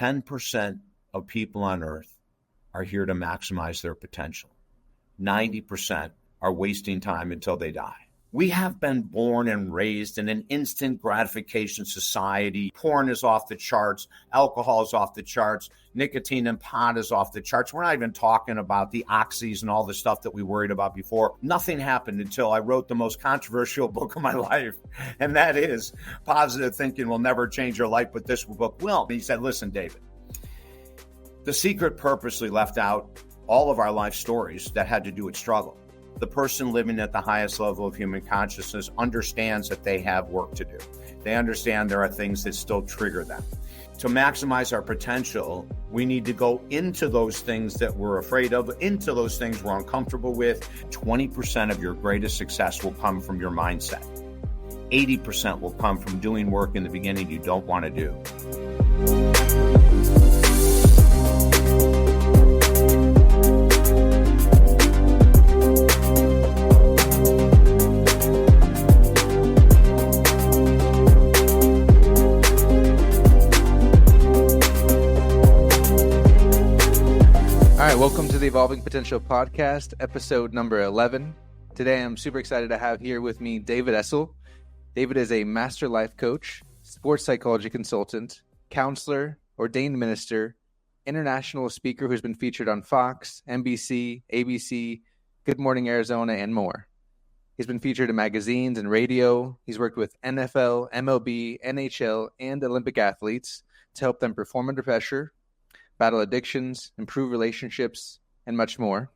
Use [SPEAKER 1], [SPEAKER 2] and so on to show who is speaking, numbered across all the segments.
[SPEAKER 1] 10% of people on earth are here to maximize their potential. 90% are wasting time until they die. We have been born and raised in an instant gratification society. Porn is off the charts. Alcohol is off the charts. Nicotine and pot is off the charts. We're not even talking about the oxys and all the stuff that we worried about before. Nothing happened until I wrote the most controversial book of my life, and that is Positive Thinking Will Never Change Your Life, but this book will. And he said, listen, David, The Secret purposely left out all of our life stories that had to do with struggle. The person living at the highest level of human consciousness understands that they have work to do. They understand there are things that still trigger them. To maximize our potential, we need to go into those things that we're afraid of, into those things we're uncomfortable with. 20% of your greatest success will come from your mindset. 80% will come from doing work in the beginning you don't want to do.
[SPEAKER 2] Welcome to the Evolving Potential Podcast, episode number 11. Today, I'm super excited to have here with me David Essel. David is a master life coach, sports psychology consultant, counselor, ordained minister, international speaker who's been featured on Fox, NBC, ABC, Good Morning Arizona, and more. He's been featured in magazines and radio. He's worked with NFL, MLB, NHL, and Olympic athletes to help them perform under pressure, battle addictions, improve relationships, and much more.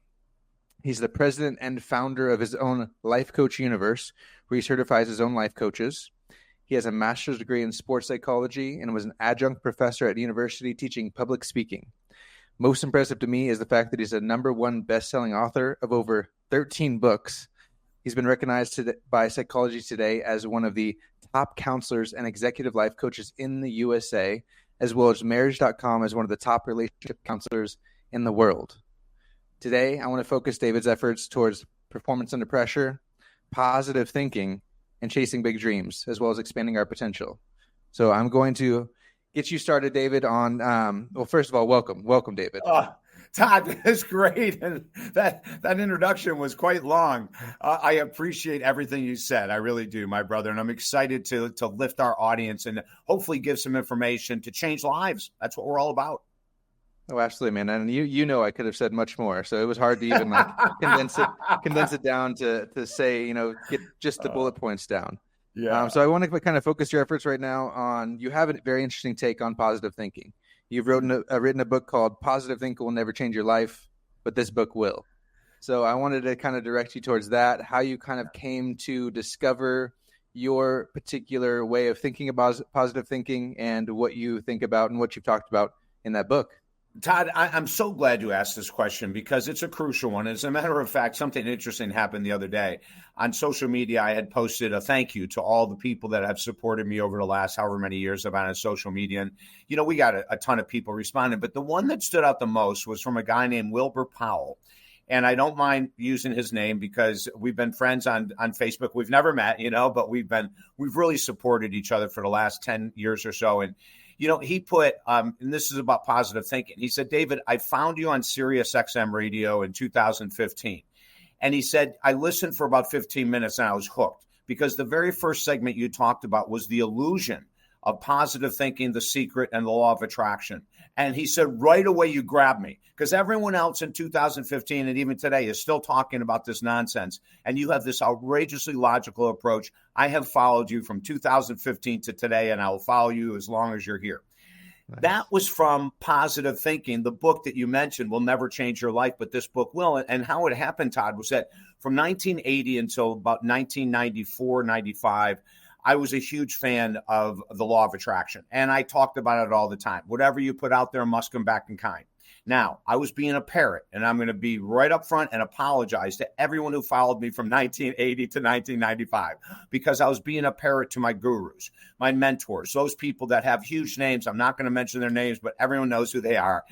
[SPEAKER 2] He's the president and founder of his own Life Coach Universe, where he certifies his own life coaches. He has a master's degree in sports psychology and was an adjunct professor at university teaching public speaking. Most impressive to me is the fact that he's a #1 best-selling author of over 13 books. He's been recognized by Psychology Today as one of the top counselors and executive life coaches in the USA, as well as Marriage.com as one of the top relationship counselors in the world. Today, I want to focus David's efforts towards performance under pressure, positive thinking, and chasing big dreams, as well as expanding our potential. So I'm going to get you started, David, on, well, first of all, welcome. Welcome, David.
[SPEAKER 1] Todd, that's great. And that introduction was quite long. I appreciate everything you said. I really do, my brother. And I'm excited to lift our audience and hopefully give some information to change lives. That's what we're all about.
[SPEAKER 2] Oh, absolutely, man. And you know I could have said much more. So it was hard to even condense it down to say, get just the bullet points down.
[SPEAKER 1] Yeah.
[SPEAKER 2] So I want to kind of focus your efforts right now on, you have a very interesting take on positive thinking. You've written a book called Positive Thinking Will Never Change Your Life, but this book will. So I wanted to kind of direct you towards that, how you kind of came to discover your particular way of thinking about positive thinking and what you think about and what you've talked about in that book.
[SPEAKER 1] Todd, I'm so glad you asked this question because it's a crucial one. As a matter of fact, something interesting happened the other day. On social media, I had posted a thank you to all the people that have supported me over the last however many years I've been on social media. And, we got a ton of people responding. But the one that stood out the most was from a guy named Wilbur Powell. And I don't mind using his name because we've been friends on Facebook. We've never met, but we've really supported each other for the last 10 years or so. And he put, and this is about positive thinking. He said, David, I found you on Sirius XM radio in 2015. And he said, I listened for about 15 minutes and I was hooked because the very first segment you talked about was the illusion of positive thinking, the secret, and the law of attraction. And he said, right away, you grabbed me because everyone else in 2015 and even today is still talking about this nonsense. And you have this outrageously logical approach. I have followed you from 2015 to today, and I will follow you as long as you're here. Nice. That was from Positive Thinking. The book that you mentioned will never change your life, but this book will. And how it happened, Todd, was that from 1980 until about 1994, 95, I was a huge fan of the law of attraction, and I talked about it all the time. Whatever you put out there must come back in kind. Now, I was being a parrot, and I'm going to be right up front and apologize to everyone who followed me from 1980 to 1995 because I was being a parrot to my gurus, my mentors, those people that have huge names. I'm not going to mention their names, but everyone knows who they are.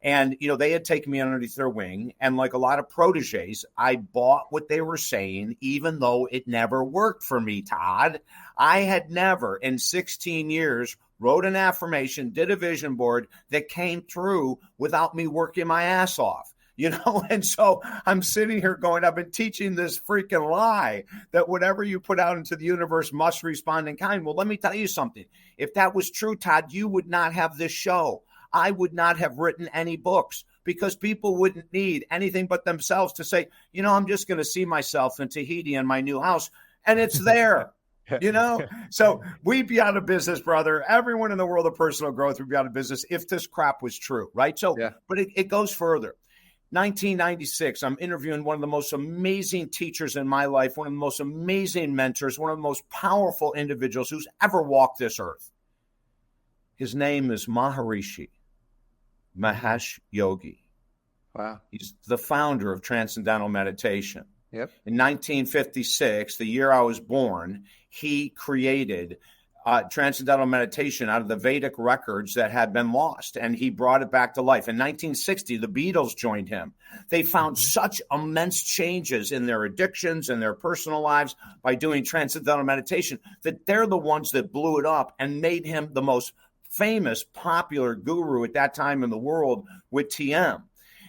[SPEAKER 1] And, they had taken me underneath their wing. And like a lot of proteges, I bought what they were saying, even though it never worked for me, Todd. I had never in 16 years wrote an affirmation, did a vision board that came through without me working my ass off. And so I'm sitting here going, I've been teaching this freaking lie that whatever you put out into the universe must respond in kind. Well, let me tell you something. If that was true, Todd, you would not have this show. I would not have written any books because people wouldn't need anything but themselves to say, I'm just going to see myself in Tahiti in my new house. And it's there. So we'd be out of business, brother. Everyone in the world of personal growth would be out of business if this crap was true, right? So, But it goes further. 1996, I'm interviewing one of the most amazing teachers in my life, one of the most amazing mentors, one of the most powerful individuals who's ever walked this earth. His name is Maharishi Mahesh Yogi.
[SPEAKER 2] Wow.
[SPEAKER 1] He's the founder of Transcendental Meditation.
[SPEAKER 2] Yep.
[SPEAKER 1] In 1956, the year I was born, he created Transcendental Meditation out of the Vedic records that had been lost, and he brought it back to life. In 1960, the Beatles joined him. They found such immense changes in their addictions and their personal lives by doing Transcendental Meditation that they're the ones that blew it up and made him the most famous, popular guru at that time in the world with TM.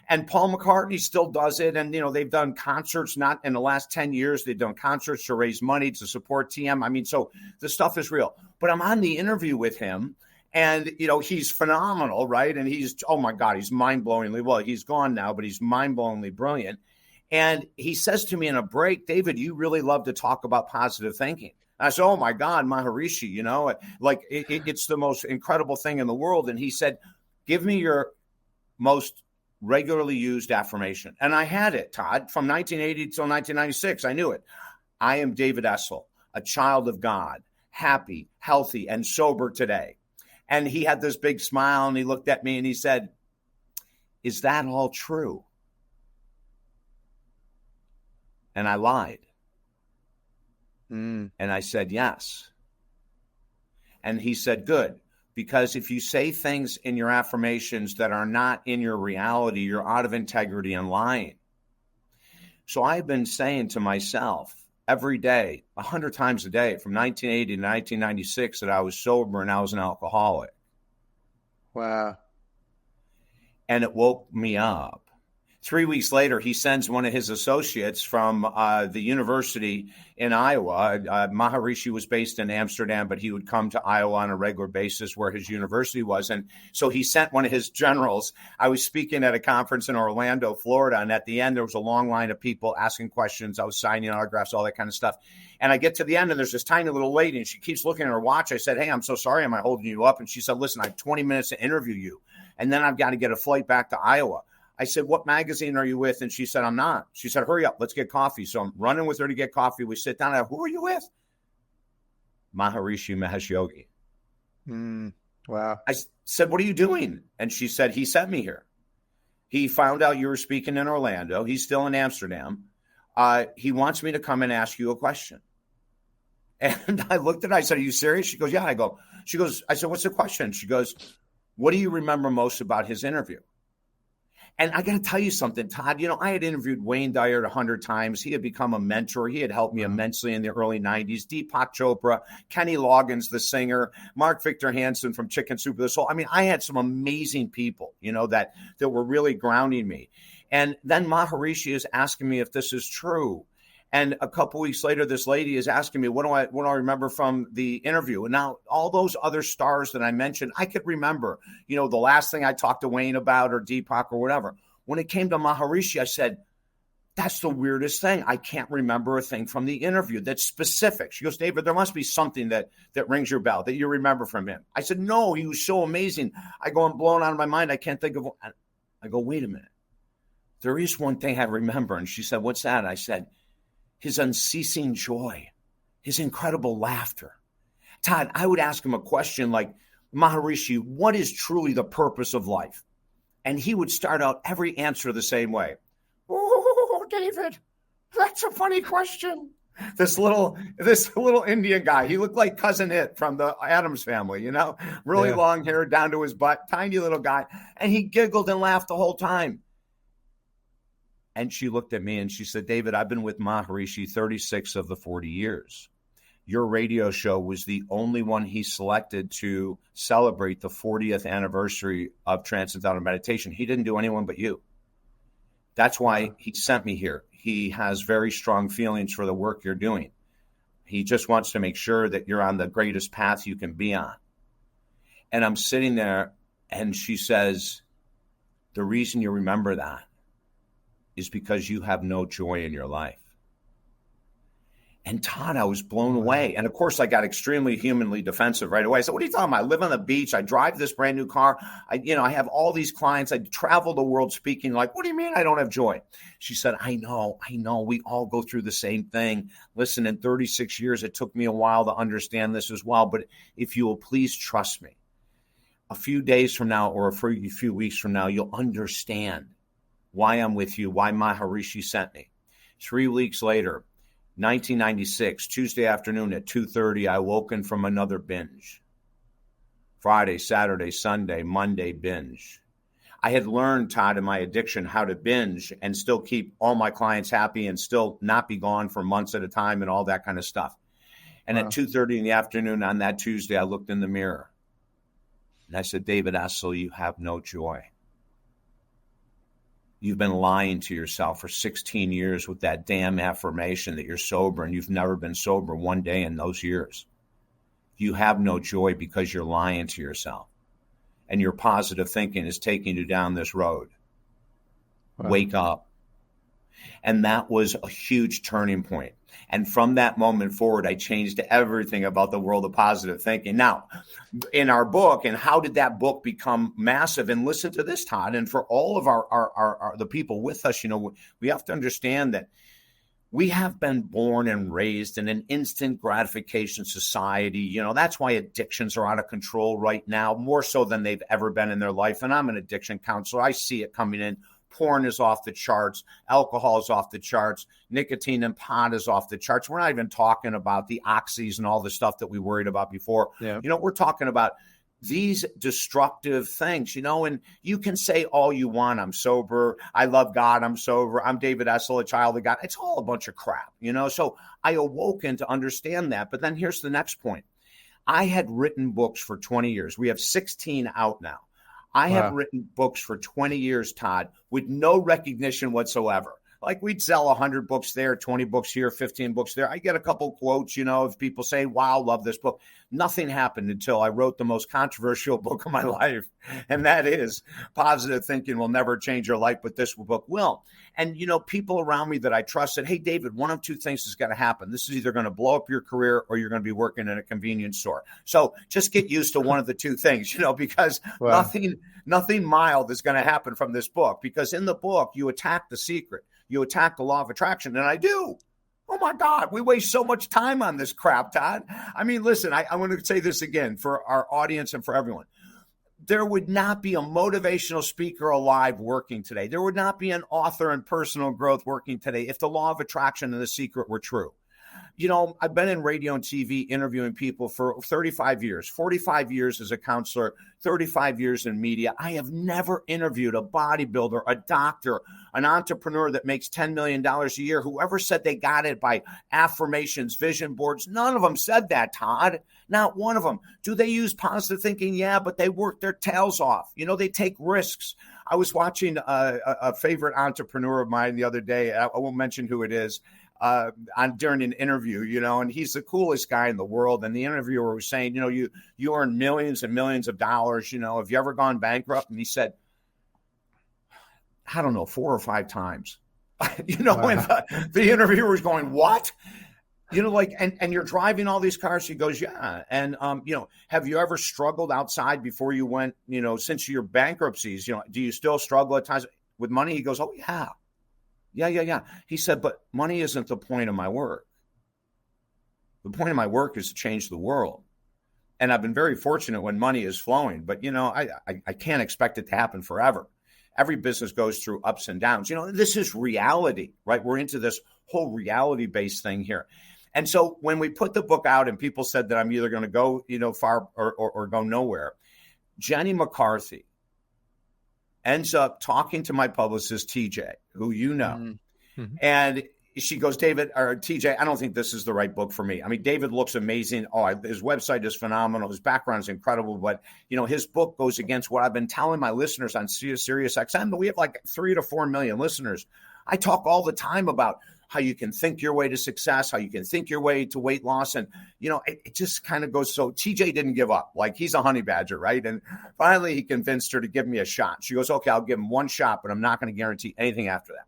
[SPEAKER 1] And Paul McCartney still does it. And, they've done concerts, not in the last 10 years. They've done concerts to raise money to support TM. So the stuff is real. But I'm on the interview with him and, he's phenomenal, right? And he's, oh my God, he's mind-blowingly, well, he's gone now, but he's mind-blowingly brilliant. And he says to me in a break, David, you really love to talk about positive thinking. I said, oh my God, Maharishi, it's the most incredible thing in the world. And he said, give me your most regularly used affirmation. And I had it, Todd, from 1980 till 1996. I knew it. I am David Essel, a child of God, happy, healthy, and sober today. And he had this big smile and he looked at me and he said, is that all true? And I lied. And I said, yes. And he said, good. Because if you say things in your affirmations that are not in your reality, you're out of integrity and lying. So I've been saying to myself every day, 100 times a day, from 1980 to 1996, that I was sober and I was an alcoholic.
[SPEAKER 2] Wow.
[SPEAKER 1] And it woke me up. 3 weeks later, he sends one of his associates from the university in Iowa. Maharishi was based in Amsterdam, but he would come to Iowa on a regular basis where his university was. And so he sent one of his generals. I was speaking at a conference in Orlando, Florida, and at the end, there was a long line of people asking questions. I was signing autographs, all that kind of stuff. And I get to the end, and there's this tiny little lady, and she keeps looking at her watch. I said, hey, I'm so sorry. Am I holding you up? And she said, listen, I have 20 minutes to interview you, and then I've got to get a flight back to Iowa. I said, what magazine are you with? And she said, I'm not. She said, hurry up, let's get coffee. So I'm running with her to get coffee. We sit down. Who are you with? Maharishi Mahesh Yogi.
[SPEAKER 2] Wow.
[SPEAKER 1] I said, what are you doing? And she said, he sent me here. He found out you were speaking in Orlando. He's still in Amsterdam. He wants me to come and ask you a question. And I looked at her. I said, are you serious? She goes, yeah. I said, what's the question? She goes, what do you remember most about his interview? And I got to tell you something, Todd. I had interviewed Wayne Dyer 100 times. He had become a mentor. He had helped me immensely in the early 90s. Deepak Chopra, Kenny Loggins, the singer, Mark Victor Hansen from Chicken Soup for the Soul. I had some amazing people, that were really grounding me. And then Maharishi is asking me if this is true. And a couple weeks later, this lady is asking me, what do I remember from the interview? And now all those other stars that I mentioned, I could remember, the last thing I talked to Wayne about or Deepak or whatever. When it came to Maharishi, I said, that's the weirdest thing. I can't remember a thing from the interview that's specific. She goes, David, there must be something that rings your bell that you remember from him. I said, no, he was so amazing. I go, I'm blown out of my mind. I can't think of one. I go, wait a minute. There is one thing I remember. And she said, what's that? I said, his unceasing joy, his incredible laughter. Todd, I would ask him a question like, Maharishi, what is truly the purpose of life? And he would start out every answer the same way. Oh, David, that's a funny question. This little Indian guy, he looked like Cousin It from the Addams Family, really long hair down to his butt, tiny little guy. And he giggled and laughed the whole time. And she looked at me and she said, David, I've been with Maharishi 36 of the 40 years. your radio show was the only one he selected to celebrate the 40th anniversary of Transcendental Meditation. He didn't do anyone but you. That's why he sent me here. He has very strong feelings for the work you're doing. He just wants to make sure that you're on the greatest path you can be on. And I'm sitting there, and she says, the reason you remember that is because you have no joy in your life. And Todd, I was blown away. And of course, I got extremely humanly defensive right away. I said, what are you talking about? I live on the beach. I drive this brand new car. I have all these clients. I travel the world speaking. Like, what do you mean I don't have joy? She said, I know. We all go through the same thing. Listen, in 36 years, it took me a while to understand this as well. But if you will please trust me, a few days from now or a few weeks from now, you'll understand why I'm with you, why Maharishi sent me. 3 weeks later, 1996, Tuesday afternoon at 2:30, I woken from another binge. Friday, Saturday, Sunday, Monday binge. I had learned, Todd, in my addiction how to binge and still keep all my clients happy and still not be gone for months at a time and all that kind of stuff. And at 2:30 in the afternoon on that Tuesday, I looked in the mirror and I said, David Essel, you have no joy. You've been lying to yourself for 16 years with that damn affirmation that you're sober, and you've never been sober one day in those years. You have no joy because you're lying to yourself, and your positive thinking is taking you down this road. Wow. Wake up. And that was a huge turning point. And from that moment forward, I changed everything about the world of positive thinking. Now, in our book, and how did that book become massive? And listen to this, Todd, and for all of our the people with us, we have to understand that we have been born and raised in an instant gratification society. That's why addictions are out of control right now, more so than they've ever been in their life. And I'm an addiction counselor. I see it coming in. Porn is off the charts. Alcohol is off the charts. Nicotine and pot is off the charts. We're not even talking about the oxys and all the stuff that we worried about before. Yeah. We're talking about these destructive things, and you can say all you want. I'm sober. I love God. I'm sober. I'm David Essel, a child of God. It's all a bunch of crap, So I awoken to understand that. But then here's the next point. I had written books for 20 years. We have 16 out now. I have written books for 20 years, Todd, with no recognition whatsoever. Like we'd sell 100 books there, 20 books here, 15 books there. I get a couple quotes, of people saying, wow, love this book. Nothing happened until I wrote the most controversial book of my life. And that is Positive Thinking Will Never Change Your Life, but this book will. And, people around me that I trust said, hey, David, one of two things is going to happen. This is either going to blow up your career or you're going to be working in a convenience store. So just get used to one of the two things, because nothing mild is going to happen from this book, because in the book, you attack the secret. You attack the law of attraction, and I do. Oh, my God, we waste so much time on this crap, Todd. I mean, listen, I want to say this again for our audience and for everyone. There would not be a motivational speaker alive working today. There would not be an author in personal growth working today if the law of attraction and the secret were true. I've been in radio and TV interviewing people for 35 years, 45 years as a counselor, 35 years in media. I have never interviewed a bodybuilder, a doctor, an entrepreneur that makes $10 million a year. Whoever said they got it by affirmations, vision boards, none of them said that, Todd. Not one of them. Do they use positive thinking? Yeah, but they work their tails off. They take risks. I was watching a favorite entrepreneur of mine the other day. I won't mention who it is. During an interview, and he's the coolest guy in the world. And the interviewer was saying, you earn millions and millions of dollars. Have you ever gone bankrupt? And he said, I don't know, 4 or 5 times. And the interviewer was going, what? And you're driving all these cars. He goes, yeah. And, have you ever struggled outside before you went, since your bankruptcies, do you still struggle at times with money? He goes, oh, yeah. Yeah. He said, but money isn't the point of my work. The point of my work is to change the world. And I've been very fortunate when money is flowing, but, I can't expect it to happen forever. Every business goes through ups and downs. This is reality, right? We're into this whole reality-based thing here. And so when we put the book out and people said that I'm either going to go, far or go nowhere, Jenny McCarthy ends up talking to my publicist, TJ, who you know. Mm-hmm. And she goes, David or TJ, I don't think this is the right book for me. I mean, David looks amazing. His website is phenomenal. His background is incredible. But, his book goes against what I've been telling my listeners on Sirius XM. But we have like 3 to 4 million listeners. I talk all the time about how you can think your way to success, how you can think your way to weight loss. And, it just kind of goes. So TJ didn't give up. Like, he's a honey badger, right? And finally, he convinced her to give me a shot. She goes, okay, I'll give him one shot, but I'm not going to guarantee anything after that.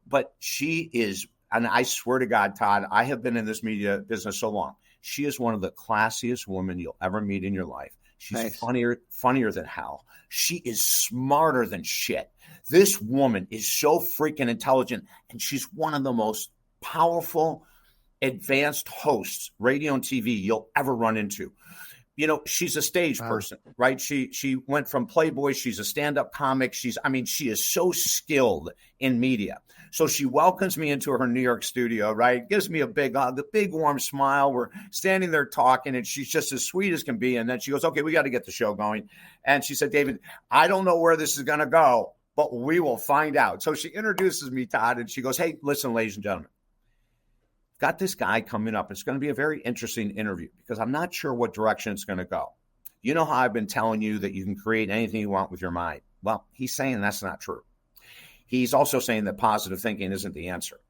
[SPEAKER 1] But she is, and I swear to God, Todd, I have been in this media business so long. She is one of the classiest women you'll ever meet in your life. She's
[SPEAKER 2] Nice.
[SPEAKER 1] funnier than hell. She is smarter than shit. This woman is so freaking intelligent, and she's one of the most powerful, advanced hosts, radio and TV, you'll ever run into. She's a stage person, right? She went from Playboy. She's a stand-up comic. She is so skilled in media. So she welcomes me into her New York studio, right? Gives me a big hug, a big warm smile. We're standing there talking, and she's just as sweet as can be. And then she goes, okay, we got to get the show going. And she said, David, I don't know where this is going to go, but we will find out. So she introduces me, Todd, and she goes, hey, listen, ladies and gentlemen. Got this guy coming up. It's going to be a very interesting interview because I'm not sure what direction it's going to go. You know how I've been telling you that you can create anything you want with your mind? Well, he's saying that's not true. He's also saying that positive thinking isn't the answer.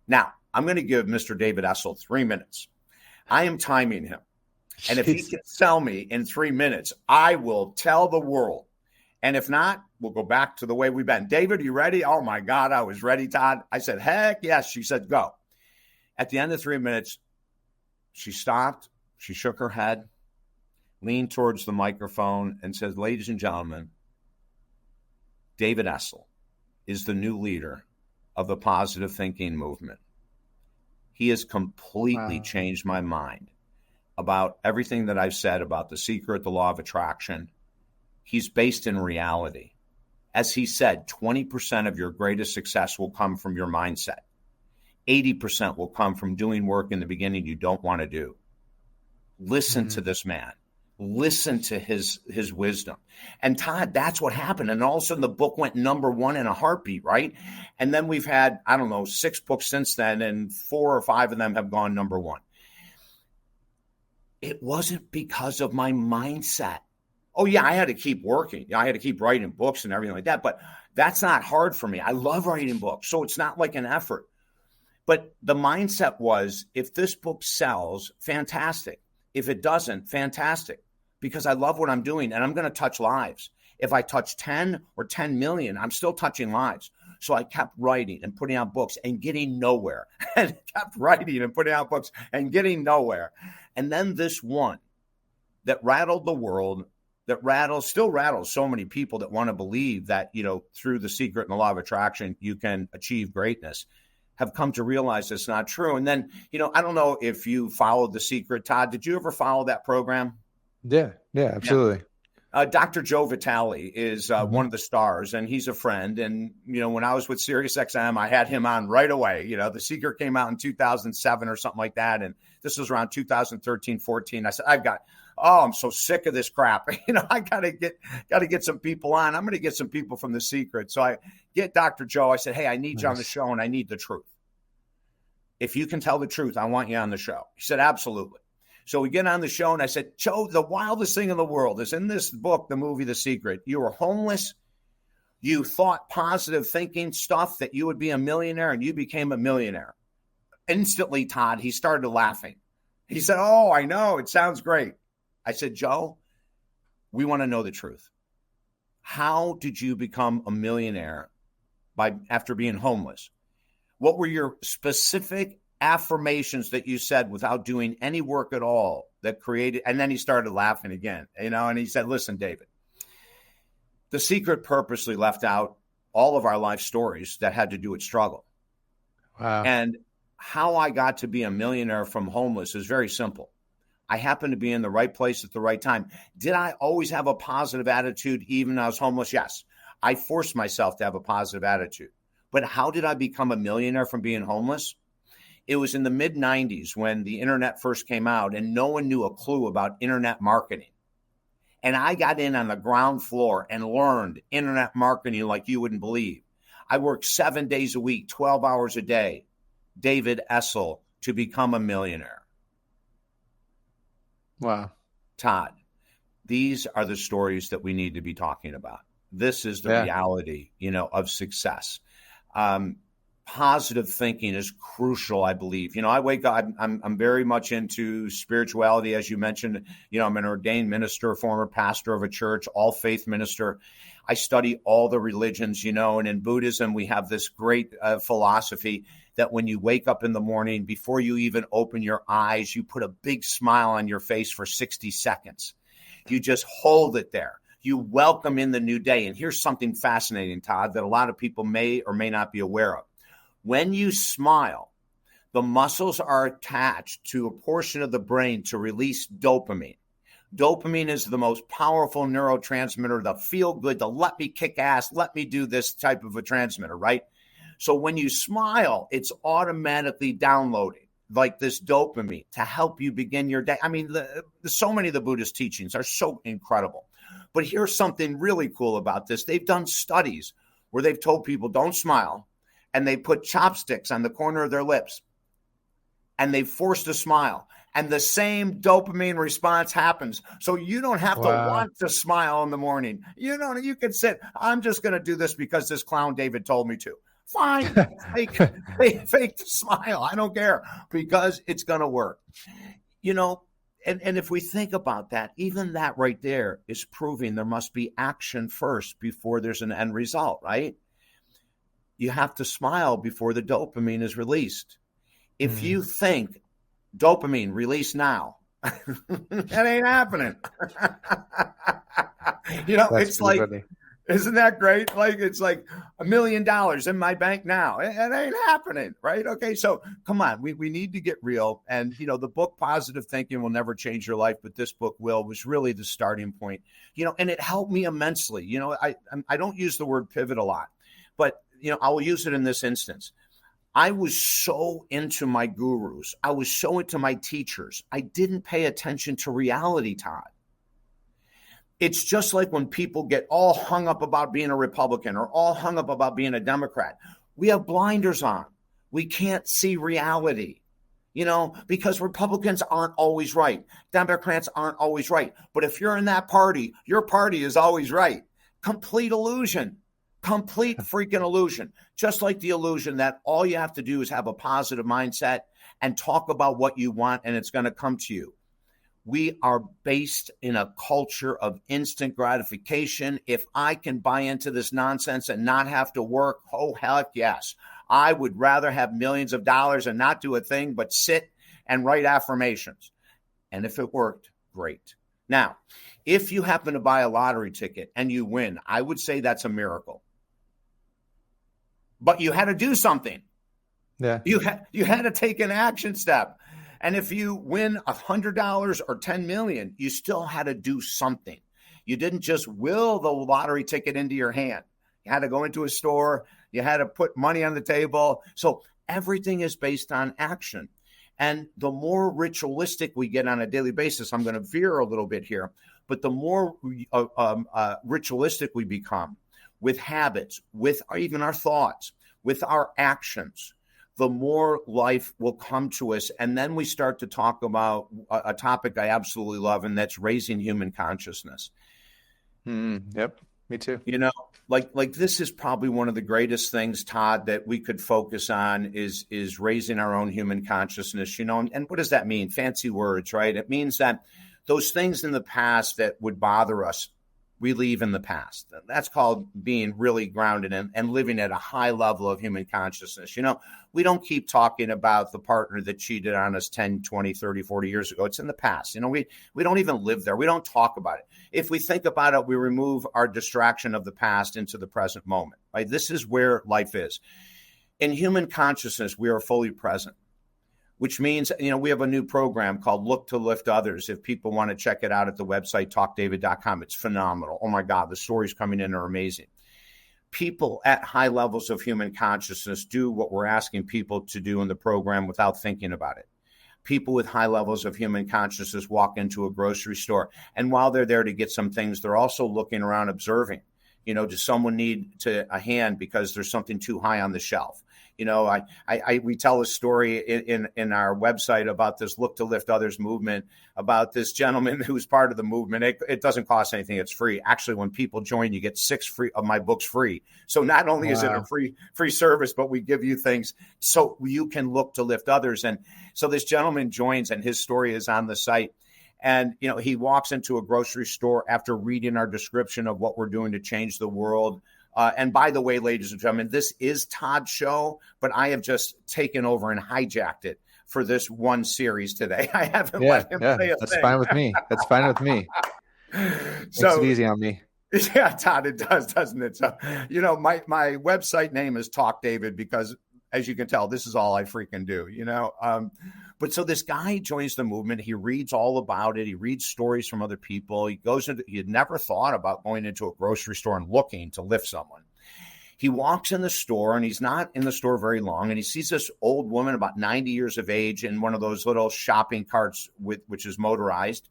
[SPEAKER 1] Now, I'm going to give Mr. David Essel 3 minutes. I am timing him. And if he can sell me in 3 minutes, I will tell the world. And if not, we'll go back to the way we've been. David, are you ready? Oh, my God, I was ready, Todd. I said, heck yes. She said, go. At the end of 3 minutes, she stopped, she shook her head, leaned towards the microphone, and said, ladies and gentlemen, David Essel is the new leader of the positive thinking movement. He has completely changed my mind about everything that I've said about the secret, the law of attraction. He's based in reality. As he said, 20% of your greatest success will come from your mindset. 80% will come from doing work in the beginning you don't want to do. Listen to this man. Listen to his wisdom. And Todd, that's what happened. And all of a sudden the book went #1 in a heartbeat, right? And then we've had, 6 books since then, and 4 or 5 of them have gone #1. It wasn't because of my mindset. Oh, yeah, I had to keep working. I had to keep writing books and everything like that. But that's not hard for me. I love writing books. So it's not like an effort. But the mindset was, if this book sells, fantastic. If it doesn't, fantastic. Because I love what I'm doing and I'm going to touch lives. If I touch 10 or 10 million, I'm still touching lives. So I kept writing and putting out books and getting nowhere. And kept writing and putting out books and getting nowhere. And then this one that rattled the world, still rattles so many people that want to believe that, through the secret and the law of attraction, you can achieve greatness, have come to realize it's not true. And then, I don't know if you followed The Secret. Todd, did you ever follow that program?
[SPEAKER 2] Yeah, absolutely.
[SPEAKER 1] Yeah. Dr. Joe Vitale is one of the stars, and he's a friend. And, when I was with Sirius XM, I had him on right away. The Secret came out in 2007 or something like that. And this was around 2013, 14. I said, I'm so sick of this crap. I gotta get some people on. I'm going to get some people from The Secret. So I get Dr. Joe. I said, hey, I need you on the show, and I need the truth. If you can tell the truth, I want you on the show. He said, absolutely. So we get on the show, and I said, Joe, the wildest thing in the world is in this book, the movie, The Secret. You were homeless. You thought positive thinking stuff that you would be a millionaire, and you became a millionaire. Instantly, Todd, he started laughing. He said, oh, I know. It sounds great. I said, Joe, we want to know the truth. How did you become a millionaire after being homeless? What were your specific affirmations that you said without doing any work at all that created? And then he started laughing again, and he said, listen, David, The Secret purposely left out all of our life stories that had to do with struggle.
[SPEAKER 2] Wow.
[SPEAKER 1] And how I got to be a millionaire from homeless is very simple. I happened to be in the right place at the right time. Did I always have a positive attitude even when I was homeless? Yes. I forced myself to have a positive attitude. But how did I become a millionaire from being homeless? It was in the mid-90s when the internet first came out and no one knew a clue about internet marketing. And I got in on the ground floor and learned internet marketing like you wouldn't believe. I worked 7 days a week, 12 hours a day, David Essel to become a millionaire.
[SPEAKER 2] Wow.
[SPEAKER 1] Todd, these are the stories that we need to be talking about. This is the reality, of success. Positive thinking is crucial, I believe. I wake up, I'm very much into spirituality, as you mentioned. I'm an ordained minister, former pastor of a church, all faith minister. I study all the religions, and in Buddhism, we have this great philosophy that when you wake up in the morning, before you even open your eyes, you put a big smile on your face for 60 seconds. You just hold it there. You welcome in the new day. And here's something fascinating, Todd, that a lot of people may or may not be aware of. When you smile, the muscles are attached to a portion of the brain to release dopamine. Dopamine is the most powerful neurotransmitter, the feel good, the let me kick ass, let me do this type of a transmitter, right? So when you smile, it's automatically downloading like this dopamine to help you begin your day. I mean, so many of the Buddhist teachings are so incredible. But here's something really cool about this. They've done studies where they've told people don't smile, and they put chopsticks on the corner of their lips, and they forced a smile. And the same dopamine response happens. So you don't have to want to smile in the morning. You can sit, I'm just going to do this because this clown David told me to. Fine, fake the smile. I don't care because it's going to work. And if we think about that, even that right there is proving there must be action first before there's an end result, right? You have to smile before the dopamine is released. If you think dopamine release now, that ain't happening. That's it's like, funny. Isn't that great? Like, it's like $1 million in my bank now. It ain't happening, right? Okay, so come on. We need to get real. And, the book Positive Thinking Will Never Change Your Life, but this book was really the starting point. And it helped me immensely. I don't use the word pivot a lot, but, I will use it in this instance. I was so into my gurus. I was so into my teachers. I didn't pay attention to reality, Todd. It's just like when people get all hung up about being a Republican or all hung up about being a Democrat. We have blinders on. We can't see reality, because Republicans aren't always right. Democrats aren't always right. But if you're in that party, your party is always right. Complete illusion. Complete freaking illusion. Just like the illusion that all you have to do is have a positive mindset and talk about what you want and it's going to come to you. We are based in a culture of instant gratification. If I can buy into this nonsense and not have to work, oh, heck yes. I would rather have millions of dollars and not do a thing but sit and write affirmations. And if it worked, great. Now, if you happen to buy a lottery ticket and you win, I would say that's a miracle. But you had to do something.
[SPEAKER 2] Yeah.
[SPEAKER 1] You had to take an action step. And if you win $100 or $10 million, you still had to do something. You didn't just will the lottery ticket into your hand. You had to go into a store. You had to put money on the table. So everything is based on action. And the more ritualistic we get on a daily basis, I'm going to veer a little bit here, but the more ritualistic we become with habits, with even our thoughts, with our actions, the more life will come to us. And then we start to talk about a topic I absolutely love, and that's raising human consciousness.
[SPEAKER 2] Yep, me too.
[SPEAKER 1] Like this is probably one of the greatest things, Todd, that we could focus on is raising our own human consciousness, and what does that mean? Fancy words, right? It means that those things in the past that would bother us, we leave in the past. That's called being really grounded and living at a high level of human consciousness. We don't keep talking about the partner that cheated on us 10, 20, 30, 40 years ago. It's in the past. We don't even live there. We don't talk about it. If we think about it, we remove our distraction of the past into the present moment, right? This is where life is. In human consciousness, we are fully present, which means, we have a new program called Look to Lift Others. If people want to check it out at the website, talkdavid.com, it's phenomenal. Oh my God, the stories coming in are amazing. People at high levels of human consciousness do what we're asking people to do in the program without thinking about it. People with high levels of human consciousness walk into a grocery store, and while they're there to get some things, they're also looking around, observing. Does someone need a hand because there's something too high on the shelf? We tell a story in our website about this Look to Lift Others movement, about this gentleman who's part of the movement. It doesn't cost anything. It's free. Actually, when people join, you get 6 free of my books free. So not only is it a free service, but we give you things so you can look to lift others. And so this gentleman joins, and his story is on the site. And, he walks into a grocery store after reading our description of what we're doing to change the world. And by the way, ladies and gentlemen, this is Todd's show, but I have just taken over and hijacked it for this one series today. I haven't let him say a
[SPEAKER 2] that's
[SPEAKER 1] thing.
[SPEAKER 2] Fine with me. That's fine with me.
[SPEAKER 1] So,
[SPEAKER 2] makes it easy on me.
[SPEAKER 1] Yeah, Todd, it does, doesn't it? So, my website name is Talk David because, as you can tell, this is all I freaking do, But so this guy joins the movement. He reads all about it. He reads stories from other people. He had never thought about going into a grocery store and looking to lift someone. He walks in the store, and he's not in the store very long. And he sees this old woman about 90 years of age in one of those little shopping carts which is motorized.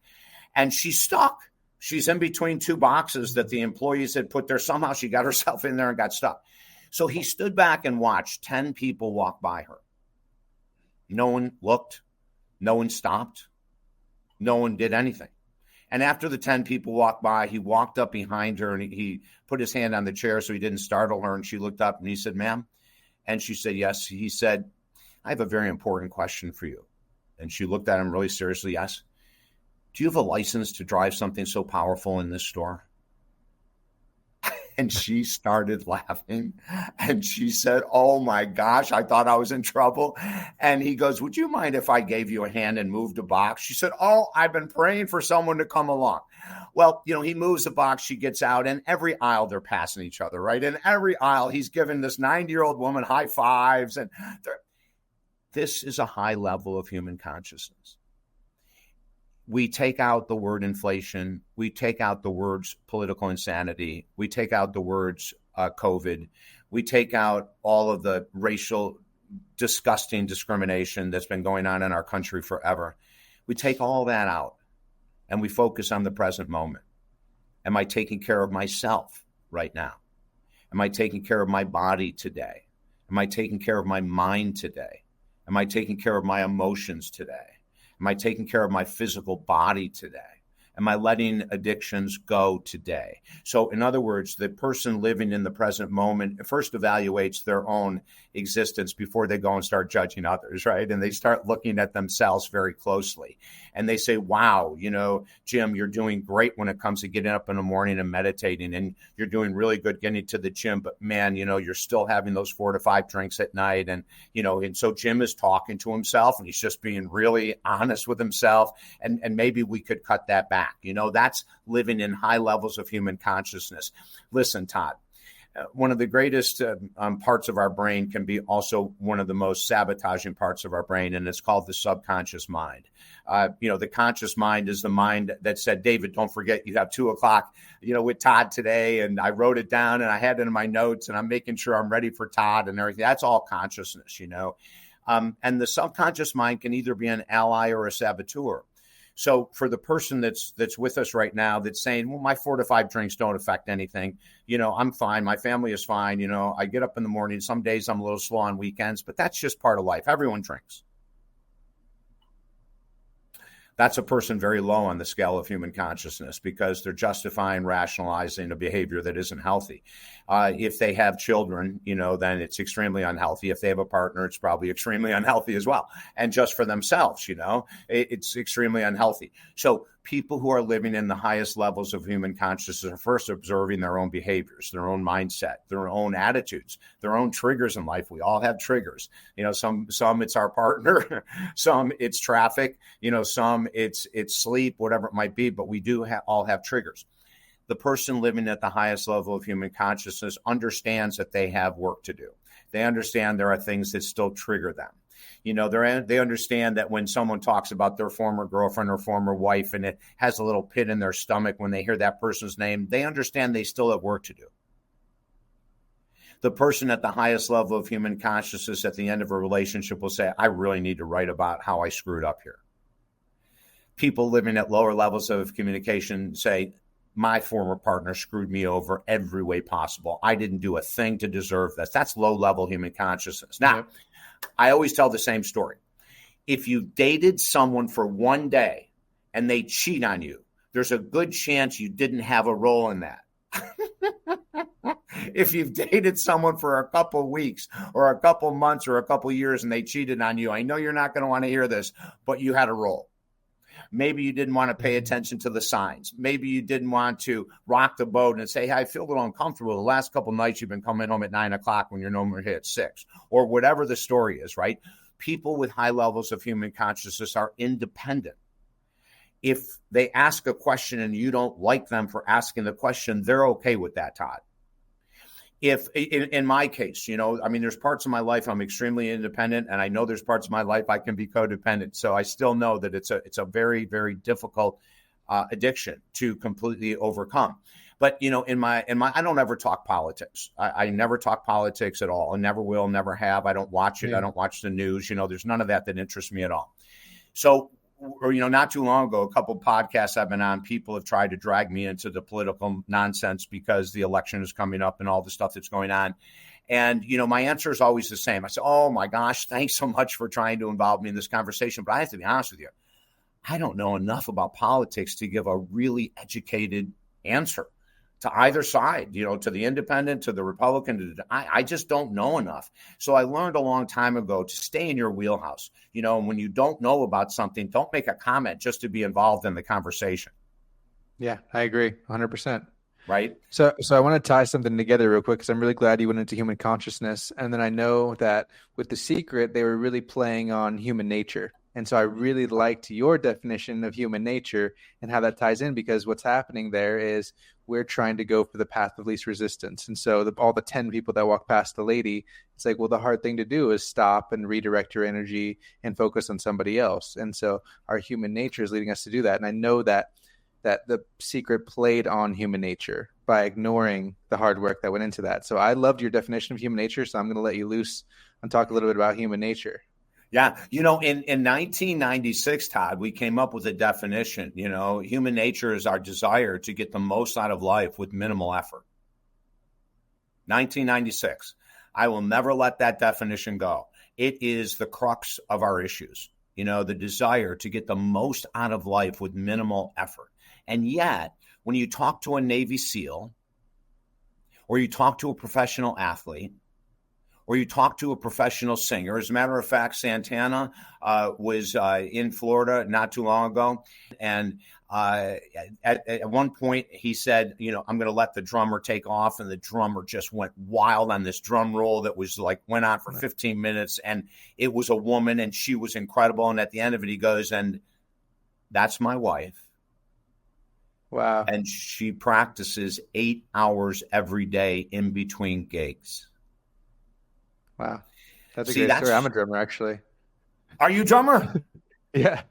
[SPEAKER 1] And she's stuck. She's in between 2 boxes that the employees had put there. Somehow she got herself in there and got stuck. So he stood back and watched 10 people walk by her. No one looked. No one stopped. No one did anything. And after the 10 people walked by, he walked up behind her and he put his hand on the chair so he didn't startle her. And she looked up and he said, "Ma'am?" And she said, "Yes." He said, "I have a very important question for you." And she looked at him really seriously. "Yes." "Do you have a license to drive something so powerful in this store?" And she started laughing, and she said, "Oh my gosh, I thought I was in trouble." And he goes, "Would you mind if I gave you a hand and moved a box?" She said, "Oh, I've been praying for someone to come along." Well, he moves the box, she gets out, and every aisle they're passing each other, right? In every aisle, he's giving this 90-year-old woman high fives. And this is a high level of human consciousness. We take out the word inflation. We take out the words political insanity. We take out the words COVID. We take out all of the racial, disgusting discrimination that's been going on in our country forever. We take all that out and we focus on the present moment. Am I taking care of myself right now? Am I taking care of my body today? Am I taking care of my mind today? Am I taking care of my emotions today? Am I taking care of my physical body today? Am I letting addictions go today? So in other words, the person living in the present moment first evaluates their own existence before they go and start judging others, right? And they start looking at themselves very closely. And they say, "Wow, Jim, you're doing great when it comes to getting up in the morning and meditating, and you're doing really good getting to the gym. But man, you're still having those 4 to 5 drinks at night." And so Jim is talking to himself, and he's just being really honest with himself. And maybe we could cut that back. That's living in high levels of human consciousness. Listen, Todd, one of the greatest parts of our brain can be also one of the most sabotaging parts of our brain, and it's called the subconscious mind. The conscious mind is the mind that said, "David, don't forget you have 2:00, with Todd today." And I wrote it down and I had it in my notes, and I'm making sure I'm ready for Todd and everything. That's all consciousness, and the subconscious mind can either be an ally or a saboteur. So for the person that's with us right now that's saying, "Well, my 4 to 5 drinks don't affect anything. I'm fine. My family is fine. I get up in the morning. Some days I'm a little slow on weekends, but that's just part of life. Everyone drinks." That's a person very low on the scale of human consciousness because they're justifying, rationalizing a behavior that isn't healthy. If they have children, then it's extremely unhealthy. If they have a partner, it's probably extremely unhealthy as well. And just for themselves, it's extremely unhealthy. So people who are living in the highest levels of human consciousness are first observing their own behaviors, their own mindset, their own attitudes, their own triggers in life. We all have triggers. Some it's our partner, some it's traffic, some it's sleep, whatever it might be, but we do all have triggers. The person living at the highest level of human consciousness understands that they have work to do. They understand there are things that still trigger them. They understand that when someone talks about their former girlfriend or former wife and it has a little pit in their stomach when they hear that person's name, they understand they still have work to do. The person at the highest level of human consciousness at the end of a relationship will say, "I really need to write about how I screwed up here." People living at lower levels of communication say, my former partner screwed me over every way possible. I didn't do a thing to deserve this. That's low-level human consciousness. Now, I always tell the same story. If you dated someone for one day and they cheat on you, there's a good chance you didn't have a role in that. If you've dated someone for a couple weeks or a couple months or a couple years and they cheated on you, I know you're not going to want to hear this, but you had a role. Maybe you didn't want to pay attention to the signs. Maybe you didn't want to rock the boat and say, hey, I feel a little uncomfortable. The last couple of nights you've been coming home at 9 o'clock when you're normally here at 6, or whatever the story is, right? People with high levels of human consciousness are independent. If they ask a question and you don't like them for asking the question, they're okay with that, Todd. If in my case, there's parts of my life I'm extremely independent, and I know there's parts of my life I can be codependent. So I still know that it's a very, very difficult addiction to completely overcome. But in my I don't ever talk politics. I never talk politics at all. I never will, never have. I don't watch it. Yeah. I don't watch the news. There's none of that interests me at all. So, not too long ago, a couple of podcasts I've been on, people have tried to drag me into the political nonsense because the election is coming up and all the stuff that's going on. And, my answer is always the same. I say, oh, my gosh, thanks so much for trying to involve me in this conversation. But I have to be honest with you. I don't know enough about politics to give a really educated answer to either side, to the independent, to the Republican. I just don't know enough. So I learned a long time ago to stay in your wheelhouse. When you don't know about something, don't make a comment just to be involved in the conversation.
[SPEAKER 2] Yeah, I agree 100%.
[SPEAKER 1] Right.
[SPEAKER 2] So I want to tie something together real quick because I'm really glad you went into human consciousness. And then I know that with The Secret, they were really playing on human nature. And so I really liked your definition of human nature and how that ties in, because what's happening there is we're trying to go for the path of least resistance. And so all the 10 people that walk past the lady, it's like, well, the hard thing to do is stop and redirect your energy and focus on somebody else. And so our human nature is leading us to do that. And I know that The Secret played on human nature by ignoring the hard work that went into that. So I loved your definition of human nature. So I'm going to let you loose and talk a little bit about human nature.
[SPEAKER 1] Yeah. In 1996, Todd, we came up with a definition. Human nature is our desire to get the most out of life with minimal effort. 1996. I will never let that definition go. It is the crux of our issues. The desire to get the most out of life with minimal effort. And yet, when you talk to a Navy SEAL, or you talk to a professional athlete, or you talk to a professional singer. As a matter of fact, Santana was in Florida not too long ago. And at one point he said, I'm going to let the drummer take off. And the drummer just went wild on this drum roll that was went on for 15 minutes. And it was a woman and she was incredible. And at the end of it, he goes, and that's my wife.
[SPEAKER 2] Wow.
[SPEAKER 1] And she practices 8 hours every day in between gigs.
[SPEAKER 2] Wow. That's a great story. I'm a drummer, actually.
[SPEAKER 1] Are you a drummer?
[SPEAKER 2] Yeah.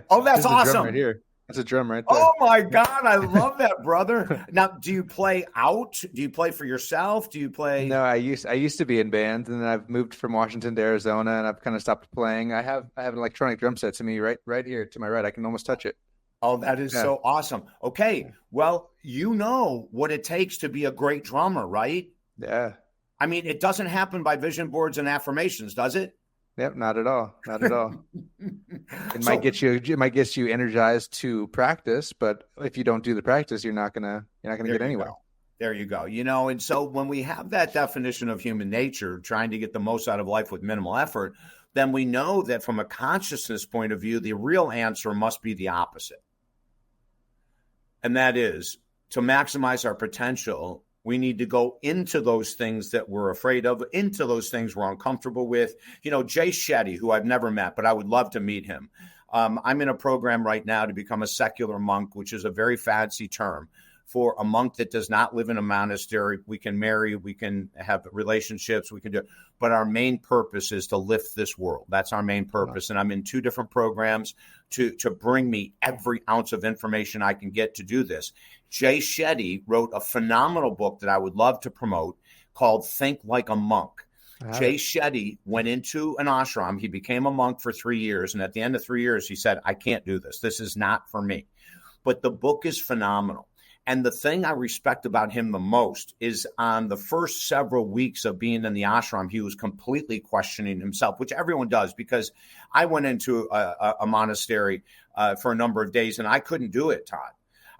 [SPEAKER 1] Oh, that's awesome.
[SPEAKER 2] Right here. That's a drum right there.
[SPEAKER 1] Oh, my God. I love that, brother. Now, do you play out? Do you play for yourself? Do you play?
[SPEAKER 2] No, I used to be in bands, and then I've moved from Washington to Arizona, and I've kind of stopped playing. I have an electronic drum set to me right here to my right. I can almost touch it.
[SPEAKER 1] Oh, that is so awesome. Okay. Well, you know what it takes to be a great drummer, right?
[SPEAKER 2] Yeah.
[SPEAKER 1] I mean, it doesn't happen by vision boards and affirmations, does it?
[SPEAKER 2] Yep, not at all. Not at all. It might get you energized to practice, but if you don't do the practice, you're not gonna get anywhere.
[SPEAKER 1] There you go. And so when we have that definition of human nature, trying to get the most out of life with minimal effort, then we know that from a consciousness point of view, the real answer must be the opposite. And that is to maximize our potential. We need to go into those things that we're afraid of, into those things we're uncomfortable with. Jay Shetty, who I've never met, but I would love to meet him. I'm in a program right now to become a secular monk, which is a very fancy term for a monk that does not live in a monastery. We can marry, we can have relationships, we can do it. But our main purpose is to lift this world. That's our main purpose. And I'm in 2 different programs to bring me every ounce of information I can get to do this. Jay Shetty wrote a phenomenal book that I would love to promote called Think Like a Monk. Jay Shetty went into an ashram. He became a monk for 3 years. And at the end of 3 years, he said, I can't do this. This is not for me. But the book is phenomenal. And the thing I respect about him the most is on the first several weeks of being in the ashram, he was completely questioning himself, which everyone does, because I went into a monastery for a number of days and I couldn't do it, Todd.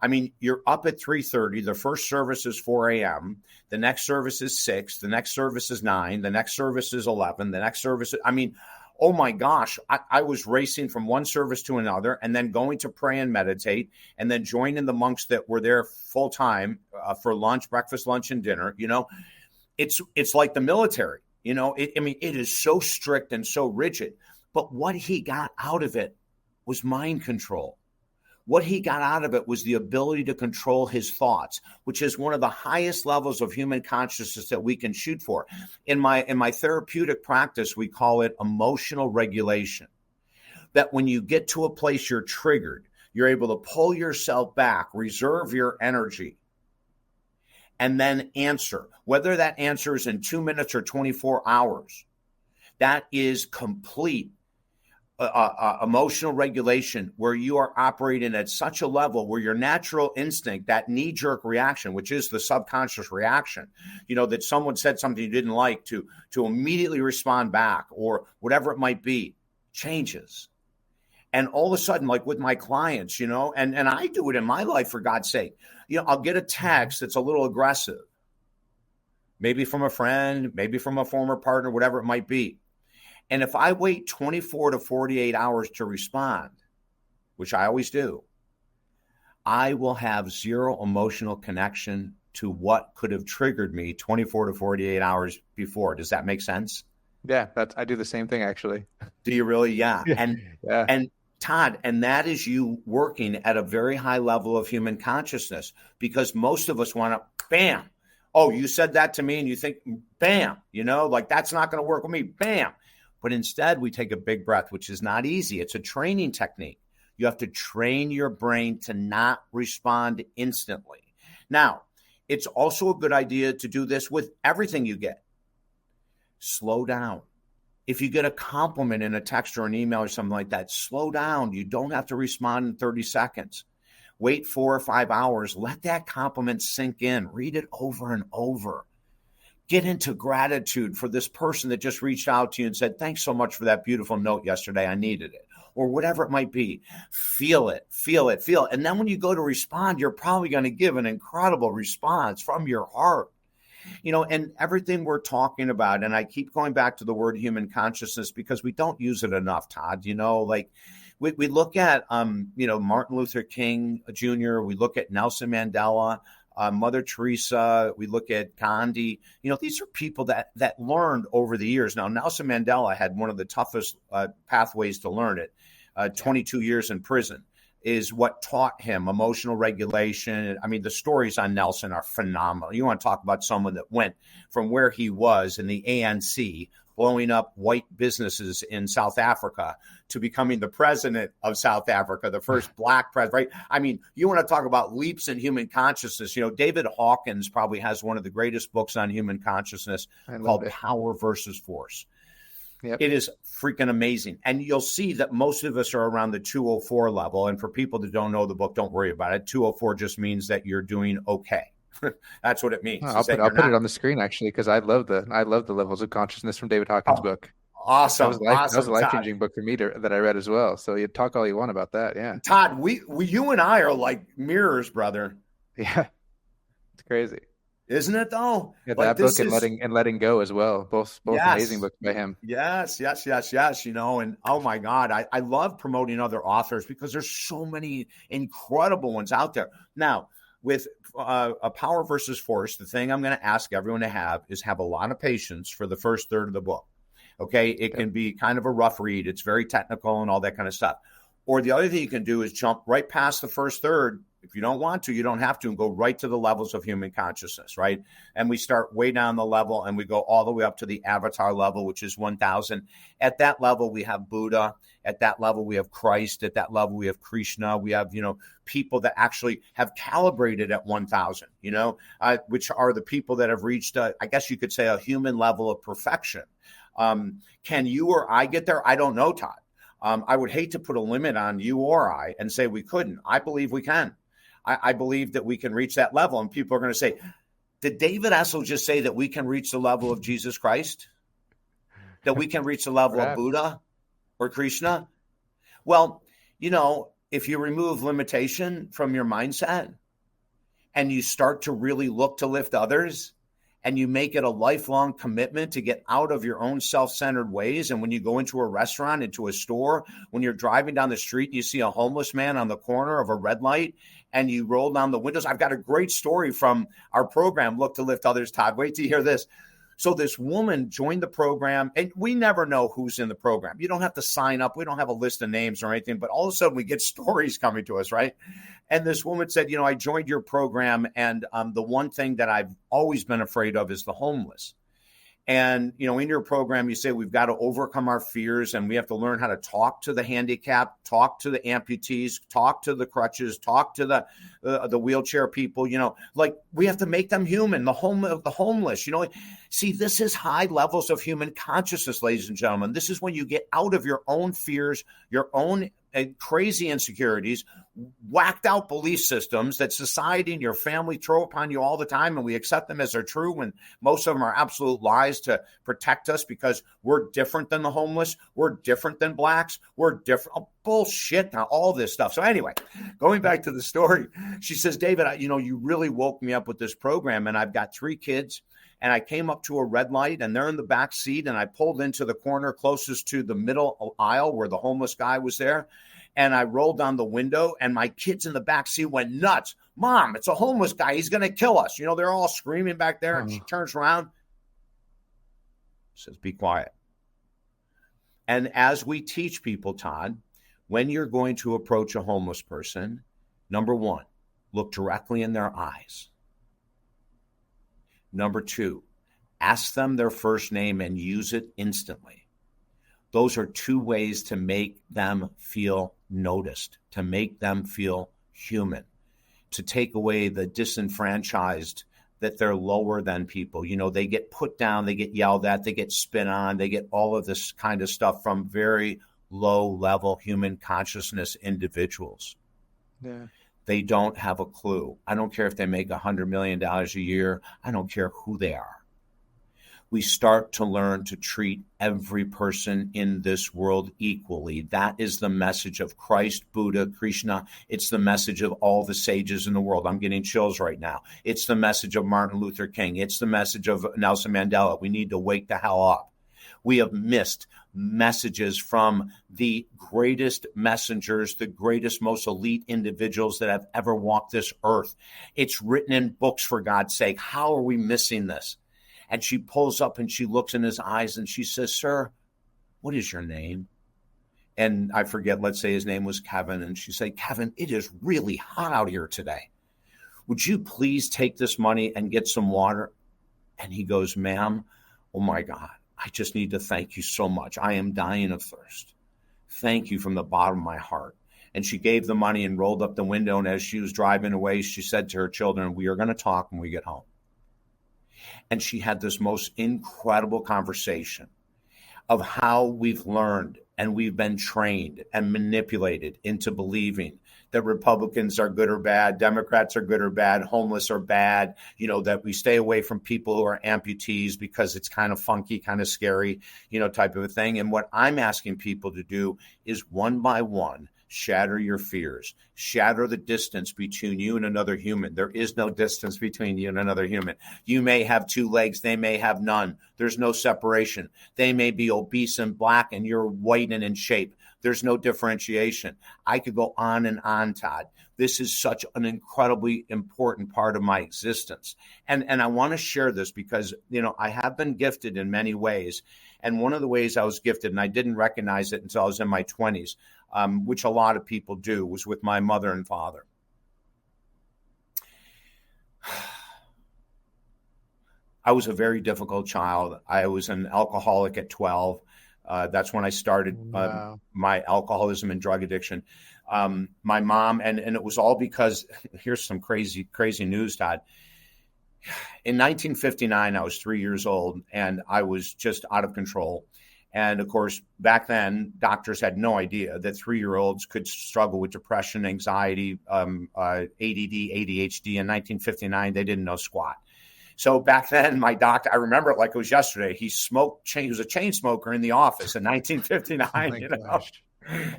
[SPEAKER 1] I mean, you're up at 3:30. The first service is 4 a.m. The next service is 6. The next service is 9. The next service is 11. The next service, oh my gosh, I was racing from one service to another and then going to pray and meditate and then joining the monks that were there full time for lunch, breakfast, lunch, and dinner. It's like the military, it is so strict and so rigid. But what he got out of it was mind control. What he got out of it was the ability to control his thoughts, which is one of the highest levels of human consciousness that we can shoot for. In my therapeutic practice, we call it emotional regulation. That when you get to a place you're triggered, you're able to pull yourself back, reserve your energy, and then answer. Whether that answer is in 2 minutes or 24 hours, that is complete emotional regulation, where you are operating at such a level where your natural instinct, that knee-jerk reaction, which is the subconscious reaction, that someone said something you didn't like, to immediately respond back or whatever it might be, changes. And all of a sudden, like with my clients, and I do it in my life, for God's sake, I'll get a text that's a little aggressive, maybe from a friend, maybe from a former partner, whatever it might be. And if I wait 24 to 48 hours to respond, which I always do, I will have zero emotional connection to what could have triggered me 24 to 48 hours before. Does that make sense?
[SPEAKER 2] Yeah, I do the same thing, actually.
[SPEAKER 1] Do you really? Yeah.
[SPEAKER 2] Yeah.
[SPEAKER 1] And Todd, and that is you working at a very high level of human consciousness, because most of us want to, bam. Oh, you said that to me and you think, bam, like that's not going to work with me. Bam. But instead, we take a big breath, which is not easy. It's a training technique. You have to train your brain to not respond instantly. Now, it's also a good idea to do this with everything you get. Slow down. If you get a compliment in a text or an email or something like that, slow down. You don't have to respond in 30 seconds. Wait 4 or 5 hours. Let that compliment sink in. Read it over and over. Get into gratitude for this person that just reached out to you and said, thanks so much for that beautiful note yesterday. I needed it. Or whatever it might be. Feel it, feel it, feel it. And then when you go to respond, you're probably going to give an incredible response from your heart. And everything we're talking about, and I keep going back to the word human consciousness because we don't use it enough, Todd. Like we look at, Martin Luther King Jr., we look at Nelson Mandela, Mother Teresa, we look at Gandhi. These are people that learned over the years. Now, Nelson Mandela had one of the toughest pathways to learn it. 22 years in prison is what taught him emotional regulation. I mean, the stories on Nelson are phenomenal. You want to talk about someone that went from where he was in the ANC, blowing up white businesses in South Africa, to becoming the president of South Africa, the first black president, right? I mean, you want to talk about leaps in human consciousness. David Hawkins probably has one of the greatest books on human consciousness called Power versus Force. Yep. It is freaking amazing. And you'll see that most of us are around the 204 level. And for people that don't know the book, don't worry about it. 204 just means that you're doing okay. That's what it means.
[SPEAKER 2] I'll put it on the screen, actually, because I love the levels of consciousness from David Hawkins' book.
[SPEAKER 1] Awesome.
[SPEAKER 2] That was a life-changing book for me that I read as well. So you talk all you want about that. Yeah.
[SPEAKER 1] Todd, you and I are like mirrors, brother.
[SPEAKER 2] Yeah. It's crazy.
[SPEAKER 1] Isn't it though?
[SPEAKER 2] Yeah, that book and letting go as well. Both yes. Amazing books by him.
[SPEAKER 1] Yes. And oh my God, I love promoting other authors because there's so many incredible ones out there. Now, with a Power versus Force, the thing I'm going to ask everyone to have a lot of patience for the first third of the book. Okay. It can be kind of a rough read. It's very technical and all that kind of stuff. Or the other thing you can do is jump right past the first third. If you don't want to, you don't have to, and go right to the levels of human consciousness, right? And we start way down the level and we go all the way up to the avatar level, which is 1,000. At that level, we have Buddha. At that level, we have Christ. At that level, we have Krishna. We have, people that actually have calibrated at 1,000, which are the people that have reached, I guess you could say, a human level of perfection. Can you or I get there? I don't know, Todd. I would hate to put a limit on you or I and say we couldn't. I believe we can. I believe that we can reach that level. And people are going to say, did David Essel just say that we can reach the level of Jesus Christ? That we can reach the level of Buddha or Krishna? Well, if you remove limitation from your mindset and you start to really look to lift others, and you make it a lifelong commitment to get out of your own self-centered ways. And when you go into a restaurant, into a store, when you're driving down the street, you see a homeless man on the corner of a red light and you roll down the windows. I've got a great story from our program, Look to Lift Others, Todd. Wait to hear this. So this woman joined the program, and we never know who's in the program. You don't have to sign up. We don't have a list of names or anything, but all of a sudden we get stories coming to us, right? And this woman said, I joined your program, and the one thing that I've always been afraid of is the homeless. And, in your program, you say we've got to overcome our fears, and we have to learn how to talk to the handicapped, talk to the amputees, talk to the crutches, talk to the wheelchair people, like we have to make them human, the homeless, See, this is high levels of human consciousness, ladies and gentlemen. This is when you get out of your own fears, your own crazy insecurities, whacked out belief systems that society and your family throw upon you all the time, and we accept them as they're true when most of them are absolute lies to protect us because we're different than the homeless, we're different than blacks, we're different. Oh, bullshit, now all this stuff. So anyway, going back to the story, she says, David, you really woke me up with this program, and I've got 3 kids. And I came up to a red light, and they're in the back seat, and I pulled into the corner closest to the middle aisle where the homeless guy was there. And I rolled down the window, and my kids in the back seat went nuts. Mom, it's a homeless guy. He's going to kill us. They're all screaming back there. And she turns around, says, be quiet. And as we teach people, Todd, when you're going to approach a homeless person, number 1, look directly in their eyes. Number 2, ask them their first name and use it instantly. Those are 2 ways to make them feel noticed, to make them feel human, to take away the disenfranchised that they're lower than people. They get put down, they get yelled at, they get spit on, they get all of this kind of stuff from very low level human consciousness individuals.
[SPEAKER 2] Yeah.
[SPEAKER 1] They don't have a clue. I don't care if they make $100 million a year. I don't care who they are. We start to learn to treat every person in this world equally. That is the message of Christ, Buddha, Krishna. It's the message of all the sages in the world. I'm getting chills right now. It's the message of Martin Luther King. It's the message of Nelson Mandela. We need to wake the hell up. We have missed messages from the greatest messengers, the greatest, most elite individuals that have ever walked this earth. It's written in books, for God's sake. How are we missing this? And she pulls up and she looks in his eyes and she says, sir, what is your name? And I forget, let's say his name was Kevin. And she said, Kevin, it is really hot out here today. Would you please take this money and get some water? And he goes, ma'am, oh my God. I just need to thank you so much. I am dying of thirst. Thank you from the bottom of my heart. And she gave the money and rolled up the window. And as she was driving away, she said to her children, we are going to talk when we get home. And she had this most incredible conversation of how we've learned and we've been trained and manipulated into believing that Republicans are good or bad, Democrats are good or bad, homeless are bad, that we stay away from people who are amputees because it's kind of funky, kind of scary, type of a thing. And what I'm asking people to do is one by one, shatter your fears, shatter the distance between you and another human. There is no distance between you and another human. You may have 2 legs. They may have none. There's no separation. They may be obese and black and you're white and in shape. There's no differentiation. I could go on and on, Todd. This is such an incredibly important part of my existence. And I want to share this because, I have been gifted in many ways. And one of the ways I was gifted, and I didn't recognize it until I was in my 20s, which a lot of people do, was with my mother and father. I was a very difficult child. I was an alcoholic at 12. That's when I started my alcoholism and drug addiction. My mom, and it was all because, here's some crazy news, Todd. In 1959, I was 3 years old and I was just out of control. And of course, back then, doctors had no idea that 3-year-olds could struggle with depression, anxiety, ADD, ADHD. In 1959, they didn't know squat. So back then, my doctor, I remember it like it was yesterday. He was a chain smoker in the office in 1959.
[SPEAKER 2] Gosh.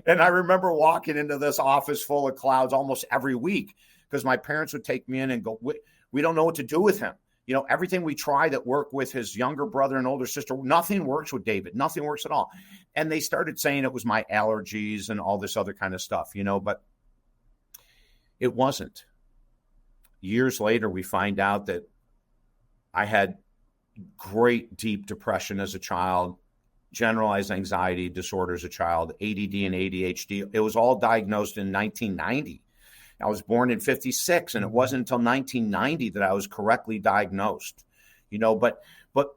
[SPEAKER 1] And I remember walking into this office full of clouds almost every week because my parents would take me in and go, we don't know what to do with him. Everything we try that worked with his younger brother and older sister, nothing works with David. Nothing works at all. And they started saying it was my allergies and all this other kind of stuff, but it wasn't. Years later, we find out that I had great deep depression as a child, generalized anxiety disorder as a child, ADD and ADHD. It was all diagnosed in 1990. I was born in 56, and it wasn't until 1990 that I was correctly diagnosed, but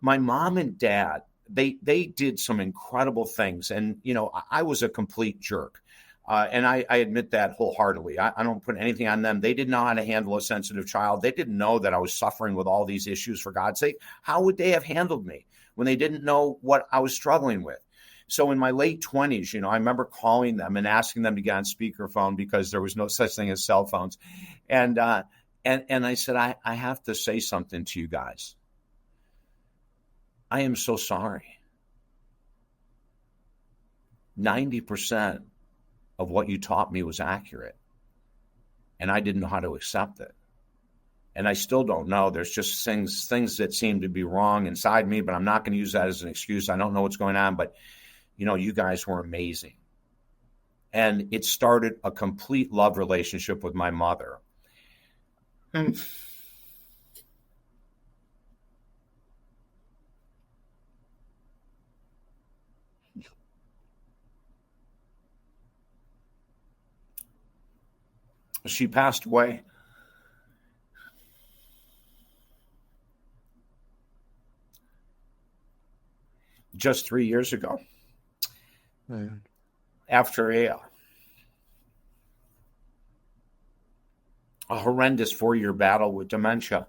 [SPEAKER 1] my mom and dad, they did some incredible things. And, I was a complete jerk. And I admit that wholeheartedly. I don't put anything on them. They didn't know how to handle a sensitive child. They didn't know that I was suffering with all these issues, for God's sake. How would they have handled me when they didn't know what I was struggling with? So in my late 20s, I remember calling them and asking them to get on speakerphone because there was no such thing as cell phones. And I said, I have to say something to you guys. I am so sorry. 90% of what you taught me was accurate. And I didn't know how to accept it. And I still don't know. There's just things that seem to be wrong inside me, but I'm not going to use that as an excuse. I don't know what's going on, but you guys were amazing. And it started a complete love relationship with my mother. She passed away just 3 years ago. After a horrendous 4-year battle with dementia.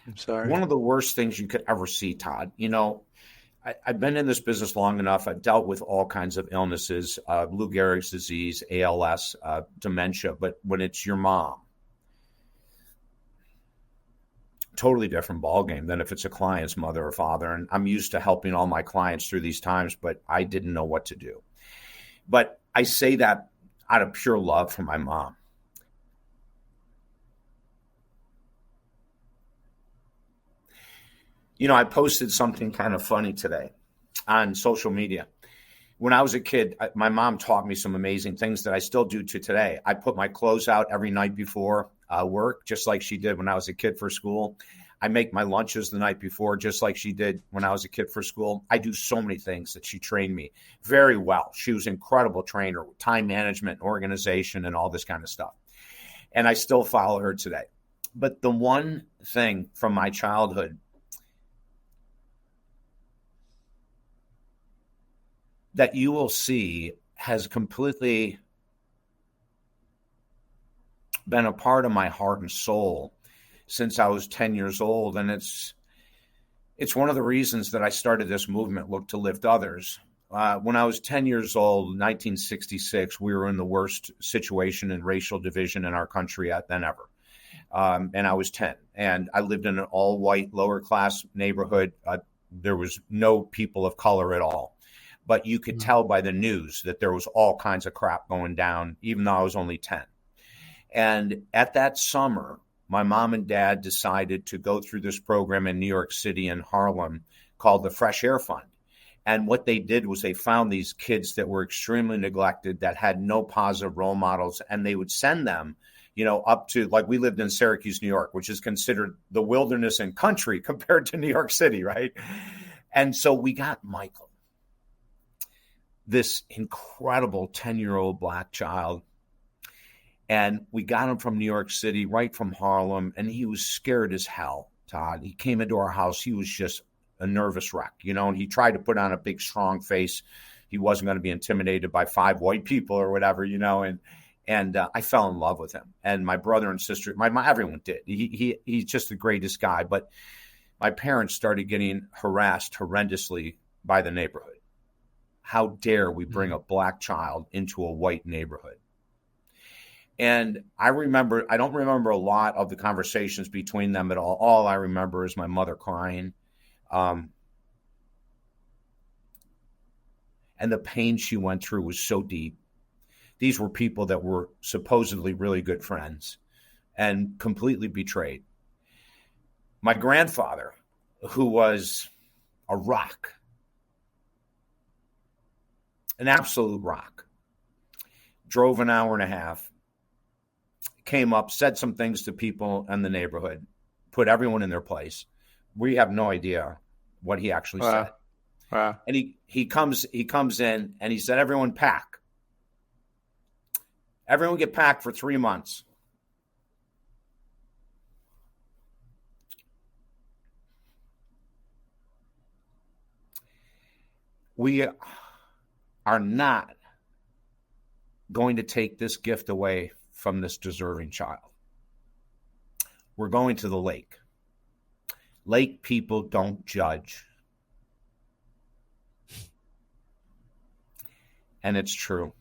[SPEAKER 2] I'm sorry.
[SPEAKER 1] One of the worst things you could ever see, Todd. I've been in this business long enough. I've dealt with all kinds of illnesses, Lou Gehrig's disease, ALS, dementia. But when it's your mom, totally different ballgame than if it's a client's mother or father. And I'm used to helping all my clients through these times, but I didn't know what to do. But I say that out of pure love for my mom. I posted something kind of funny today on social media. When I was a kid, my mom taught me some amazing things that I still do to today. I put my clothes out every night before work, just like she did when I was a kid for school. I make my lunches the night before, just like she did when I was a kid for school. I do so many things that she trained me very well. She was an incredible trainer, time management, organization, and all this kind of stuff. And I still follow her today. But the one thing from my childhood that you will see has completely been a part of my heart and soul since I was 10 years old. And it's one of the reasons that I started this movement, Look to Lift Others. When I was 10 years old, 1966, we were in the worst situation in racial division in our country than ever. And I was 10. And I lived in an all-white, lower-class neighborhood. There was no people of color at all. But you could tell by the news that there was all kinds of crap going down, even though I was only 10. And at that summer, my mom and dad decided to go through this program in New York City and Harlem called the Fresh Air Fund. And what they did was they found these kids that were extremely neglected, that had no positive role models, and they would send them, up to, like, we lived in Syracuse, New York, which is considered the wilderness and country compared to New York City, right? And so we got Michael, this incredible 10-year-old black child. And we got him from New York City, right from Harlem. And he was scared as hell, Todd. He came into our house. He was just a nervous wreck, and he tried to put on a big, strong face. He wasn't going to be intimidated by 5 white people or whatever, and I fell in love with him. And my brother and sister, everyone did. He's just the greatest guy. But my parents started getting harassed horrendously by the neighborhood. How dare we bring a black child into a white neighborhood? And I don't remember a lot of the conversations between them at all. All I remember is my mother crying. And the pain she went through was so deep. These were people that were supposedly really good friends and completely betrayed. My grandfather, who was a rock, an absolute rock, drove an hour and a half, came up, said some things to people in the neighborhood, put everyone in their place. We have no idea what he actually said.
[SPEAKER 2] Wow.
[SPEAKER 1] And he comes in and he said, everyone pack. Everyone get packed for 3 months. We are not going to take this gift away from this deserving child. We're going to the lake. Lake people don't judge. And it's true.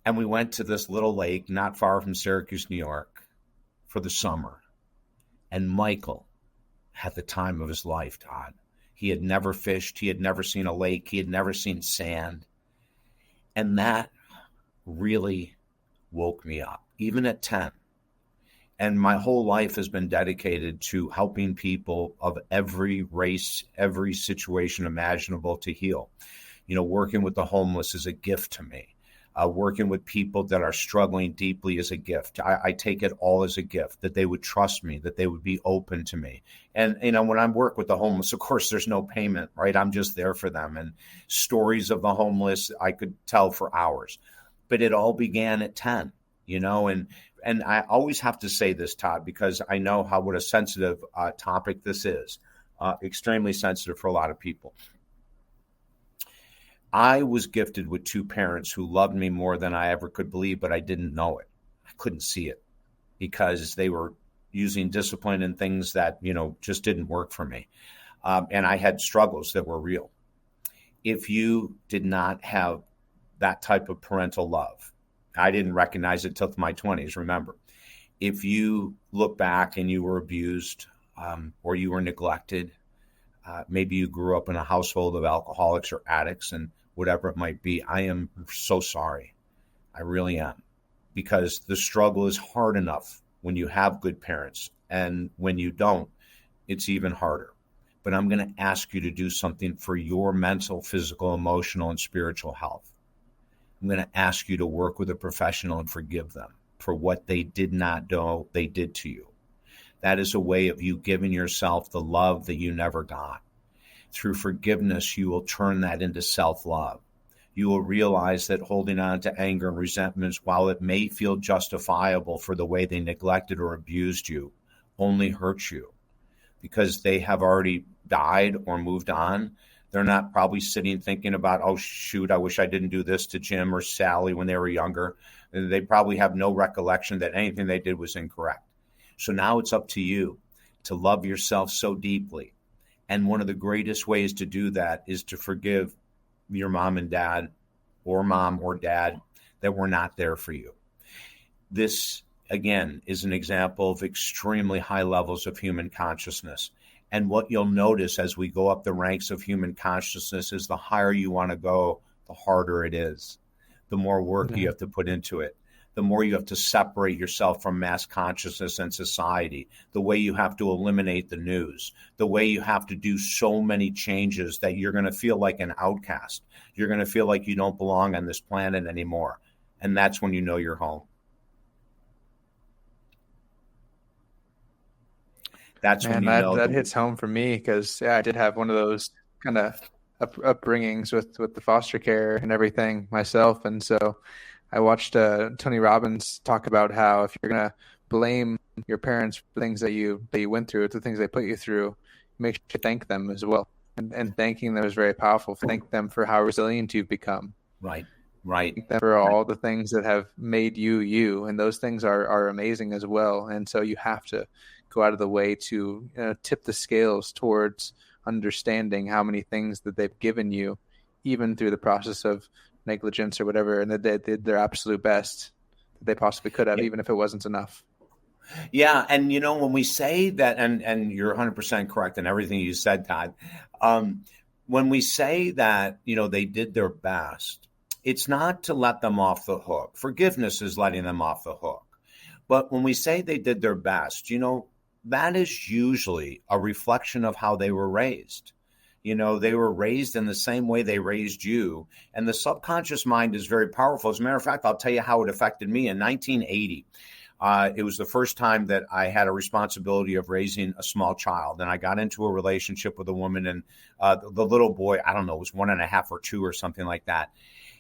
[SPEAKER 1] And we went to this little lake not far from Syracuse, New York, for the summer. And Michael had the time of his life, Todd. He had never fished. He had never seen a lake. He had never seen sand. And that really woke me up, even at 10. And my whole life has been dedicated to helping people of every race, every situation imaginable to heal. You know, working with the homeless is a gift to me. Working with people that are struggling deeply is a gift. I take it all as a gift, that they would trust me, that they would be open to me. And, you know, when I work with the homeless, of course, there's no payment, right? I'm just there for them. And stories of the homeless, I could tell for hours. But it all began at 10, you know, and I always have to say this, Todd, because I know what a sensitive topic this is, extremely sensitive for a lot of people. I was gifted with two parents who loved me more than I ever could believe, but I didn't know it. I couldn't see it because they were using discipline and things that, you know, just didn't work for me. And I had struggles that were real. If you did not have that type of parental love, I didn't recognize it till my 20s, remember. If you look back and you were abused or you were neglected, maybe you grew up in a household of alcoholics or addicts and whatever it might be, I am so sorry. I really am. Because the struggle is hard enough when you have good parents. And when you don't, it's even harder. But I'm going to ask you to do something for your mental, physical, emotional, and spiritual health. I'm going to ask you to work with a professional and forgive them for what they did not know they did to you. That is a way of you giving yourself the love that you never got. Through forgiveness, you will turn that into self-love. You will realize that holding on to anger and resentments, while it may feel justifiable for the way they neglected or abused you, only hurts you because they have already died or moved on. They're not probably sitting thinking about, oh, shoot, I wish I didn't do this to Jim or Sally when they were younger. They probably have no recollection that anything they did was incorrect. So now it's up to you to love yourself so deeply. And one of the greatest ways to do that is to forgive your mom and dad or mom or dad that were not there for you. This, again, is an example of extremely high levels of human consciousness. And what you'll notice as we go up the ranks of human consciousness is the higher you want to go, the harder it is. The more work you have to put into it. The more you have to separate yourself from mass consciousness and society, the way you have to eliminate the news, the way you have to do so many changes that you're going to feel like an outcast. You're going to feel like you don't belong on this planet anymore. And that's when you know you're home. That's when you know.
[SPEAKER 2] That hits home for me because, I did have one of those kind of upbringings with the foster care and everything myself. And so I watched Tony Robbins talk about how if you're going to blame your parents for things that you went through, the things they put you through, make sure to thank them as well. And thanking them is very powerful. Thank them for how resilient you've become.
[SPEAKER 1] Right.
[SPEAKER 2] Thank them for all the things that have made you. And those things are amazing as well. And so you have to go out of the way to tip the scales towards understanding how many things that they've given you, even through the process of negligence or whatever, and that they did their absolute best that they possibly could have, even if it wasn't enough.
[SPEAKER 1] Yeah. And, when we say that, and you're 100% correct in everything you said, Todd, when we say that, they did their best, it's not to let them off the hook. Forgiveness is letting them off the hook. But when we say they did their best, that is usually a reflection of how they were raised. They were raised in the same way they raised you. And the subconscious mind is very powerful. As a matter of fact, I'll tell you how it affected me in 1980. It was the first time that I had a responsibility of raising a small child. And I got into a relationship with a woman, and the little boy, I don't know, was 1.5 or 2 or something like that.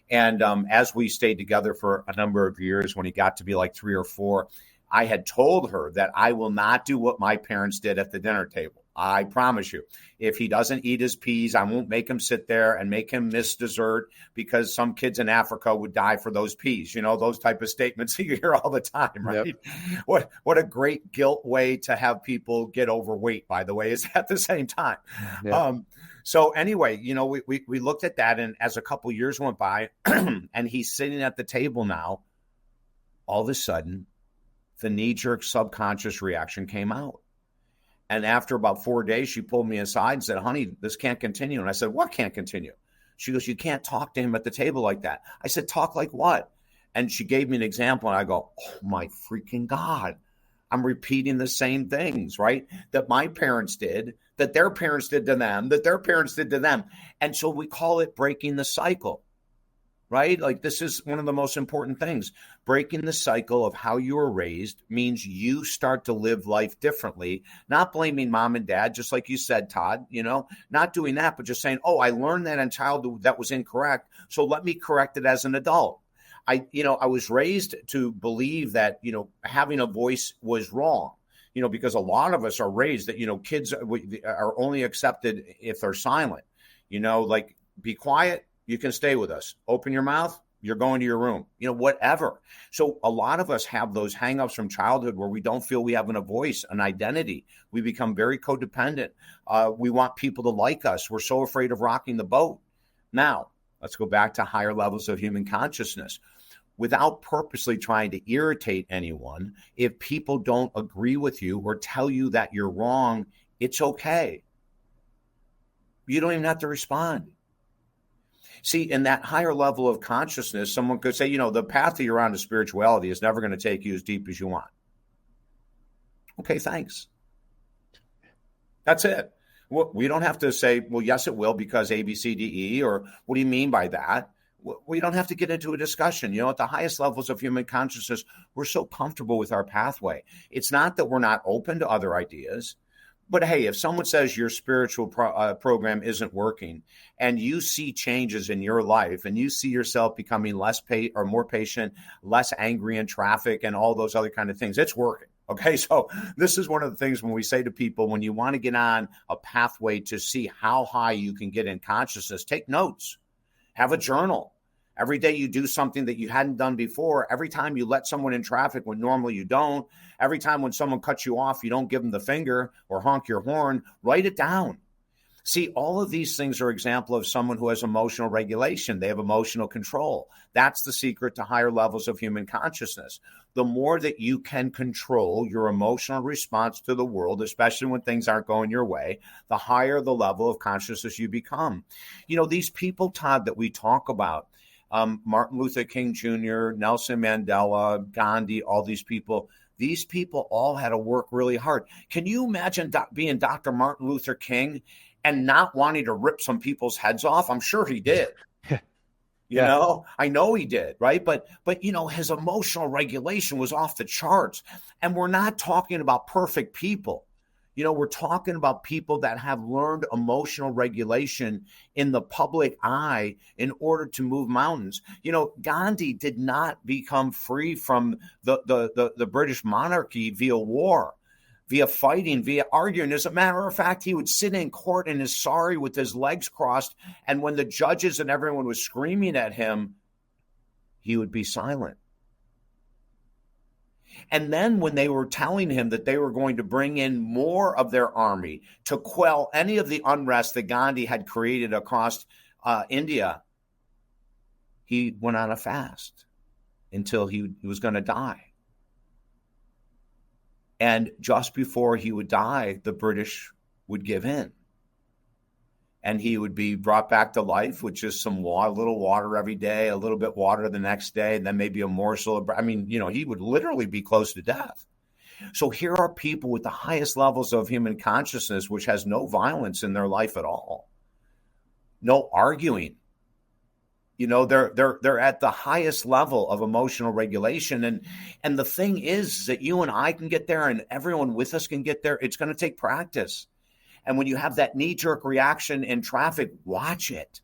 [SPEAKER 1] And as we stayed together for a number of years, when he got to be like 3 or 4, I had told her that I will not do what my parents did at the dinner table. I promise you, if he doesn't eat his peas, I won't make him sit there and make him miss dessert because some kids in Africa would die for those peas. Those type of statements you hear all the time, right? Yep. What a great guilt way to have people get overweight, by the way, is at the same time. Yep. So anyway, we looked at that, and as a couple years went by and he's sitting at the table now, all of a sudden, the knee-jerk subconscious reaction came out. And after about 4 days, she pulled me aside and said, honey, this can't continue. And I said, what can't continue? She goes, you can't talk to him at the table like that. I said, talk like what? And she gave me an example, and I go, oh, my freaking God. I'm repeating the same things, right? That my parents did, that their parents did to them, that their parents did to them. And so we call it breaking the cycle, right? Like, this is one of the most important things. Breaking the cycle of how you were raised means you start to live life differently, not blaming mom and dad, just like you said, Todd, not doing that, but just saying, oh, I learned that in childhood that was incorrect, so let me correct it as an adult. I was raised to believe that, having a voice was wrong, because a lot of us are raised that, kids are only accepted if they're silent, like, be quiet, you can stay with us. Open your mouth, you're going to your room, whatever. So a lot of us have those hangups from childhood where we don't feel we have a voice, an identity. We become very codependent. We want people to like us. We're so afraid of rocking the boat. Now, let's go back to higher levels of human consciousness. Without purposely trying to irritate anyone, if people don't agree with you or tell you that you're wrong, it's okay. You don't even have to respond. See, in that higher level of consciousness, someone could say, the path that you're on to spirituality is never going to take you as deep as you want. Okay, thanks. That's it. We don't have to say, well, yes, it will because A, B, C, D, E, or what do you mean by that? We don't have to get into a discussion. At the highest levels of human consciousness, we're so comfortable with our pathway. It's not that we're not open to other ideas. But hey, if someone says your spiritual program isn't working and you see changes in your life and you see yourself becoming more patient, less angry in traffic and all those other kind of things, it's working. Okay, so this is one of the things when we say to people, when you want to get on a pathway to see how high you can get in consciousness, take notes, have a journal. Every day you do something that you hadn't done before. Every time you let someone in traffic when normally you don't. Every time when someone cuts you off, you don't give them the finger or honk your horn. Write it down. See, all of these things are example of someone who has emotional regulation. They have emotional control. That's the secret to higher levels of human consciousness. The more that you can control your emotional response to the world, especially when things aren't going your way, the higher the level of consciousness you become. These people, Todd, that we talk about, Martin Luther King Jr., Nelson Mandela, Gandhi, all these people all had to work really hard. Can you imagine being Dr. Martin Luther King and not wanting to rip some people's heads off? I'm sure he did. I know he did, right? But his emotional regulation was off the charts. And we're not talking about perfect people. We're talking about people that have learned emotional regulation in the public eye in order to move mountains. Gandhi did not become free from the British monarchy via war, via fighting, via arguing. As a matter of fact, he would sit in court in his sari with his legs crossed. And when the judges and everyone was screaming at him, he would be silent. And then when they were telling him that they were going to bring in more of their army to quell any of the unrest that Gandhi had created across India, he went on a fast until he was going to die. And just before he would die, the British would give in. And he would be brought back to life with just some water, a little water every day, a little bit water the next day, and then maybe a morsel of, he would literally be close to death. So here are people with the highest levels of human consciousness, which has no violence in their life at all. No arguing. They're at the highest level of emotional regulation. And the thing is that you and I can get there, and everyone with us can get there. It's going to take practice. And when you have that knee-jerk reaction in traffic, watch it,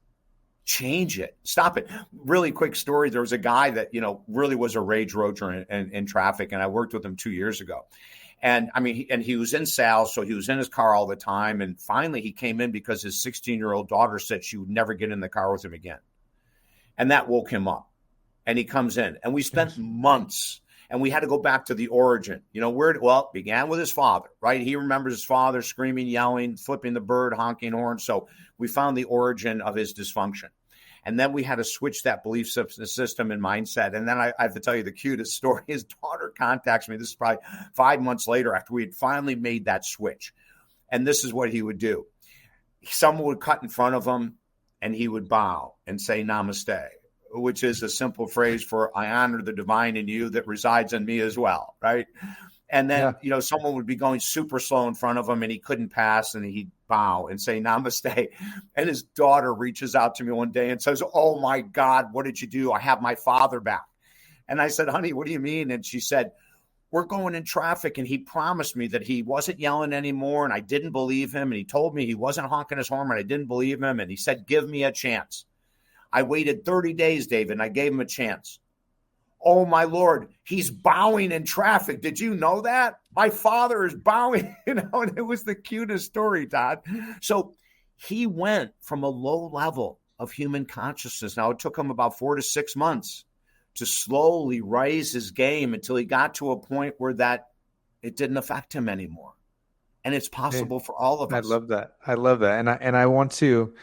[SPEAKER 1] change it, stop it. Really quick story. There was a guy that, really was a rage roacher in traffic, and I worked with him 2 years ago. And he was in sales, so he was in his car all the time. And finally he came in because his 16-year-old daughter said she would never get in the car with him again. And that woke him up. And he comes in, and we spent months. And we had to go back to the origin. It began with his father, right? He remembers his father screaming, yelling, flipping the bird, honking horns. So we found the origin of his dysfunction. And then we had to switch that belief system and mindset. And then I have to tell you the cutest story. His daughter contacts me. This is probably 5 months later after we had finally made that switch. And this is what he would do. Someone would cut in front of him, and he would bow and say namaste, which is a simple phrase for I honor the divine in you that resides in me as well, right? And then, someone would be going super slow in front of him, and he couldn't pass, and he'd bow and say namaste. And his daughter reaches out to me one day and says, "Oh my God, what did you do? I have my father back." And I said, "Honey, what do you mean?" And she said, "We're going in traffic, and he promised me that he wasn't yelling anymore, and I didn't believe him. And he told me he wasn't honking his horn, and I didn't believe him. And he said, 'Give me a chance.' I waited 30 days, David, and I gave him a chance. Oh, my Lord, he's bowing in traffic. Did you know that? My father is bowing," and it was the cutest story, Todd. So he went from a low level of human consciousness. Now, it took him about 4 to 6 months to slowly raise his game until he got to a point where that it didn't affect him anymore. And it's possible for all of us.
[SPEAKER 2] I love that. And I want to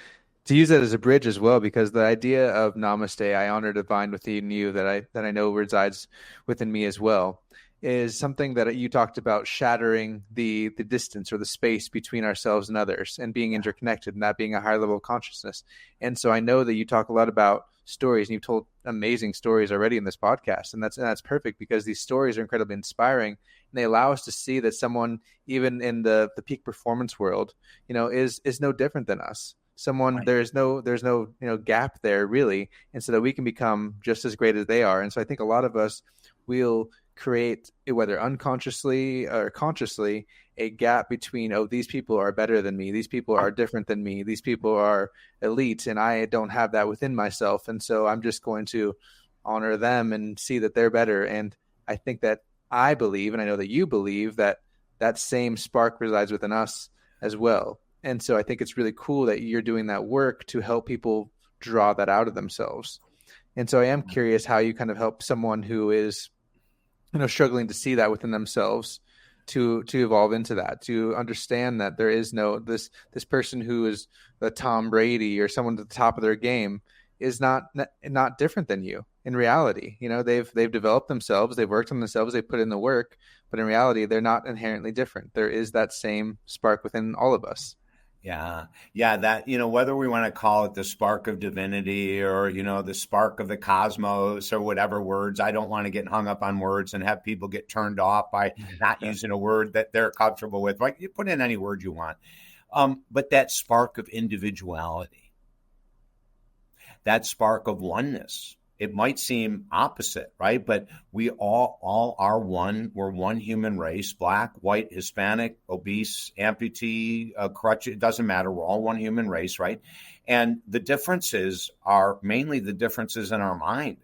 [SPEAKER 2] use that as a bridge as well, because the idea of namaste, I honor divine within you, that I know resides within me as well, is something that you talked about, shattering the distance or the space between ourselves and others, and being interconnected, and that being a higher level of consciousness. And so I know that you talk a lot about stories, and you've told amazing stories already in this podcast, and that's perfect, because these stories are incredibly inspiring, and they allow us to see that someone, even in the peak performance world, is no different than us. Someone, right. There's no gap there really, and so that we can become just as great as they are. And so I think a lot of us will create, whether unconsciously or consciously, a gap between, these people are better than me, these people are different than me, these people are elite, and I don't have that within myself, and so I'm just going to honor them and see that they're better. And I think that I believe, and I know that you believe, that same spark resides within us as well. And so I think it's really cool that you're doing that work to help people draw that out of themselves. And so I am curious how you kind of help someone who is, struggling to see that within themselves, to evolve into that, to understand that there is no, this person who is the Tom Brady or someone at the top of their game is not different than you in reality. They've developed themselves, they've worked on themselves, they put in the work, but in reality, they're not inherently different. There is that same spark within all of us.
[SPEAKER 1] Yeah. That, whether we want to call it the spark of divinity or, the spark of the cosmos or whatever words, I don't want to get hung up on words and have people get turned off by not using a word that they're comfortable with. Like, you put in any word you want. But that spark of individuality, that spark of oneness, it might seem opposite, right? But we all are one. We're one human race: black, white, Hispanic, obese, amputee, crutch. It doesn't matter. We're all one human race, right? And the differences are mainly the differences in our mind.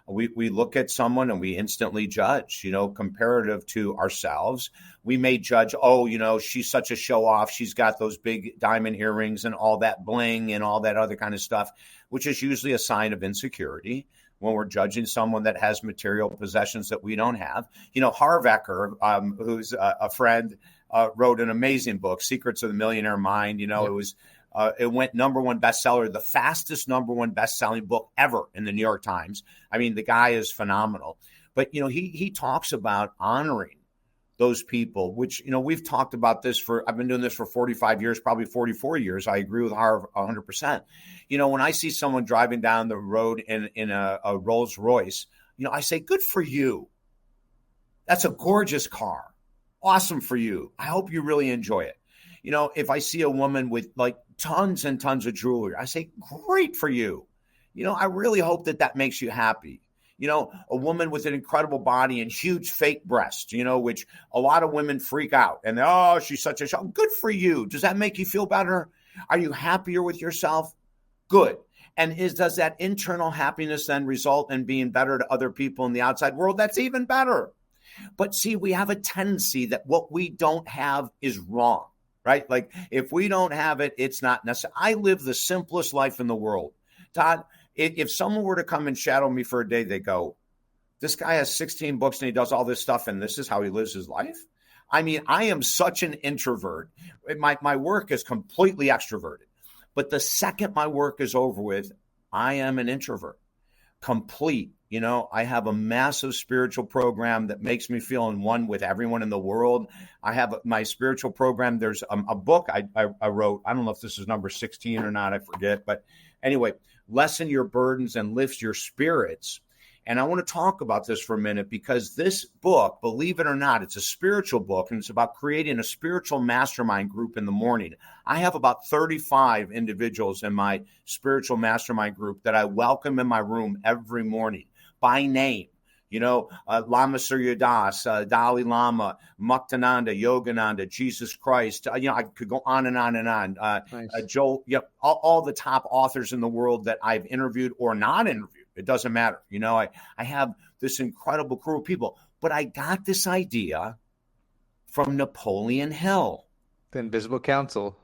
[SPEAKER 1] We look at someone and we instantly judge, comparative to ourselves. We may judge, she's such a show off. She's got those big diamond earrings and all that bling and all that other kind of stuff, which is usually a sign of insecurity. when we're judging someone that has material possessions that we don't have. Harvecker, who's a friend, wrote an amazing book, Secrets of the Millionaire Mind. It went number one bestseller, the fastest number one best-selling book ever in the New York Times. I mean, the guy is phenomenal. But, he talks about honoring those people, which, we've talked about this I've been doing this for 45 years, probably 44 years. I agree with Harv 100%. When I see someone driving down the road in a Rolls Royce, I say, good for you. That's a gorgeous car. Awesome for you. I hope you really enjoy it. If I see a woman with like tons and tons of jewelry, I say, great for you. I really hope that makes you happy. A woman with an incredible body and huge fake breasts, which a lot of women freak out and she's such a show. Good for you. Does that make you feel better? Are you happier with yourself? Good. And does that internal happiness then result in being better to other people in the outside world? That's even better. But see, we have a tendency that what we don't have is wrong, right? Like if we don't have it, it's not necessary. I live the simplest life in the world. Todd, if someone were to come and shadow me for a day, they go, this guy has 16 books and he does all this stuff and this is how he lives his life. I mean, I am such an introvert. My work is completely extroverted. But the second my work is over with, I am an introvert. Complete. I have a massive spiritual program that makes me feel in one with everyone in the world. I have my spiritual program. There's a book I wrote. I don't know if this is number 16 or not. I forget. But anyway, lessen your burdens and lift your spirits. And I want to talk about this for a minute because this book, believe it or not, it's a spiritual book and it's about creating a spiritual mastermind group in the morning. I have about 35 individuals in my spiritual mastermind group that I welcome in my room every morning by name. Lama Surya Das, Dalai Lama, Muktananda, Yogananda, Jesus Christ. I could go on and on and on.
[SPEAKER 2] Nice.
[SPEAKER 1] Joel, all the top authors in the world that I've interviewed or not interviewed. It doesn't matter. I have this incredible crew of people. But I got this idea from Napoleon Hill.
[SPEAKER 2] The Invisible Council.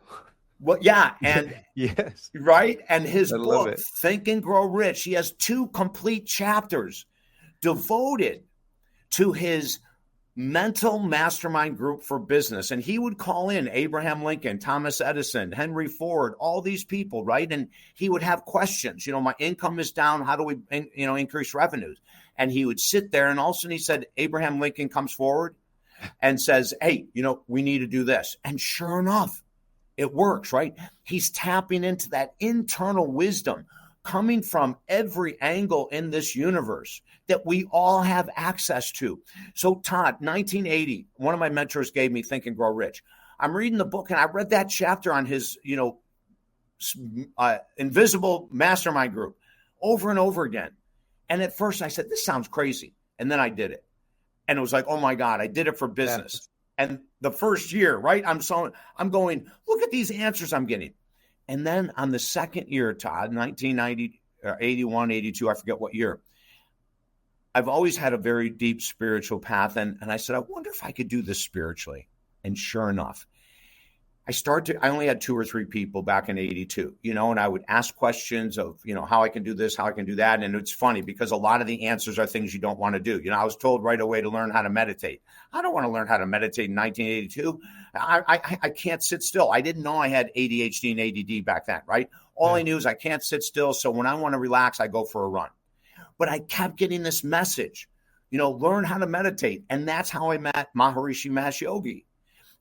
[SPEAKER 1] Well, yeah. And
[SPEAKER 2] yes.
[SPEAKER 1] Right. And his
[SPEAKER 2] I
[SPEAKER 1] book, Think and Grow Rich, he has 2 complete chapters devoted to his mental mastermind group for business. And he would call in Abraham Lincoln, Thomas Edison, Henry Ford, all these people, right? And he would have questions. My income is down. How do we, increase revenues? And he would sit there and all of a sudden he said, Abraham Lincoln comes forward and says, hey, we need to do this. And sure enough, it works, right? He's tapping into that internal wisdom coming from every angle in this universe that we all have access to. So Todd, 1980, one of my mentors gave me Think and Grow Rich. I'm reading the book and I read that chapter on his, invisible mastermind group over and over again. And at first I said, this sounds crazy. And then I did it. And it was like, oh my God, I did it for business. Yeah. And the first year, right? I'm going, look at these answers I'm getting. And then on the second year, Todd, 1990, 81, 82, I forget what year, I've always had a very deep spiritual path. And I said, I wonder if I could do this spiritually. And sure enough, I only had 2 or 3 people back in 82, and I would ask questions of, how I can do this, how I can do that. And it's funny because a lot of the answers are things you don't want to do. I was told right away to learn how to meditate. I don't want to learn how to meditate in 1982. I can't sit still. I didn't know I had ADHD and ADD back then, right? All I knew is I can't sit still. So when I want to relax, I go for a run. But I kept getting this message, learn how to meditate. And that's how I met Maharishi Mahesh Yogi.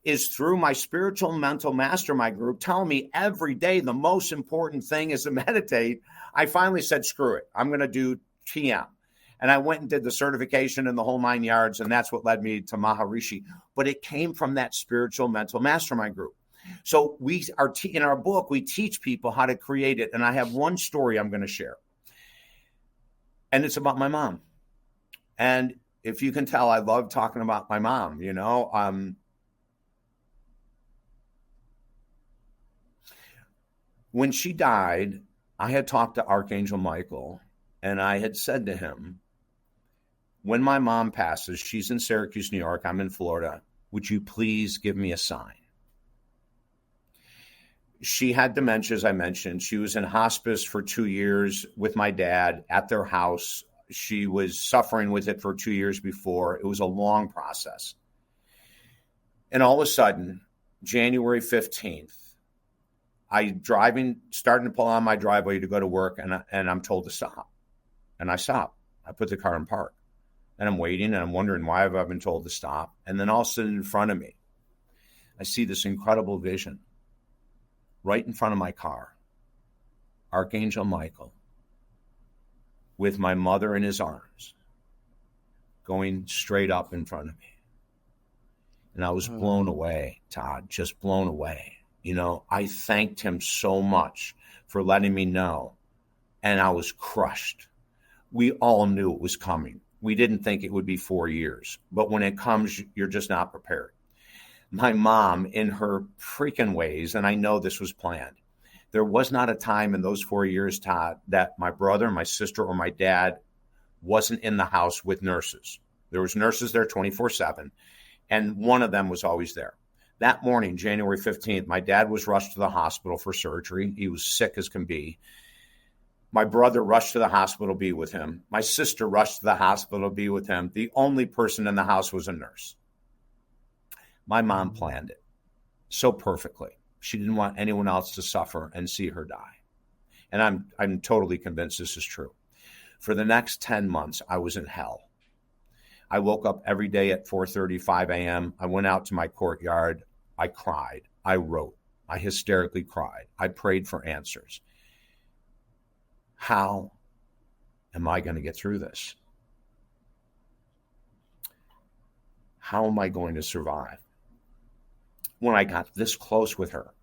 [SPEAKER 1] Is through my spiritual mental mastermind group telling me every day the most important thing is to meditate. I finally said, screw it. I'm going to do TM. And I went and did the certification and the whole 9 yards. And that's what led me to Maharishi. But it came from that spiritual mental mastermind group. So we are in our book, we teach people how to create it. And I have one story I'm going to share. And it's about my mom. And if you can tell, I love talking about my mom, When she died, I had talked to Archangel Michael, and I had said to him, when my mom passes, she's in Syracuse, New York, I'm in Florida, would you please give me a sign? she had dementia, as I mentioned. She was in hospice for 2 years with my dad at their house. She was suffering with it for 2 years before. It was a long process. And all of a sudden, January 15th, starting to pull on my driveway to go to work, and I'm told to stop. And I stop. I put the car in park. And I'm waiting, and I'm wondering why have I been told to stop. And then all of a sudden in front of me, I see this incredible vision. Right in front of my car, Archangel Michael, with my mother in his arms, going straight up in front of me. And I was blown away, Todd, just blown away. You know, I thanked him so much for letting me know, and I was crushed. We all knew it was coming. We didn't think it would be 4 years, but when it comes, you're just not prepared. My mom, in her freaking ways, and I know this was planned, there was not a time in those 4 years, Todd, that my brother, my sister, or my dad wasn't in the house with nurses. There was nurses there 24/7, and one of them was always there. That morning, January 15th, my dad was rushed to the hospital for surgery. He was sick as can be. My brother rushed to the hospital to be with him. My sister rushed to the hospital to be with him. The only person in the house was a nurse. My mom planned it so perfectly. She didn't want anyone else to suffer and see her die. And I'm totally convinced this is true. For the next 10 months, I was in hell. I woke up every day at 4:35 a.m. I went out to my courtyard. I cried. I wrote. I hysterically cried. I prayed for answers. How am I going to get through this? How am I going to survive? When I got this close with her,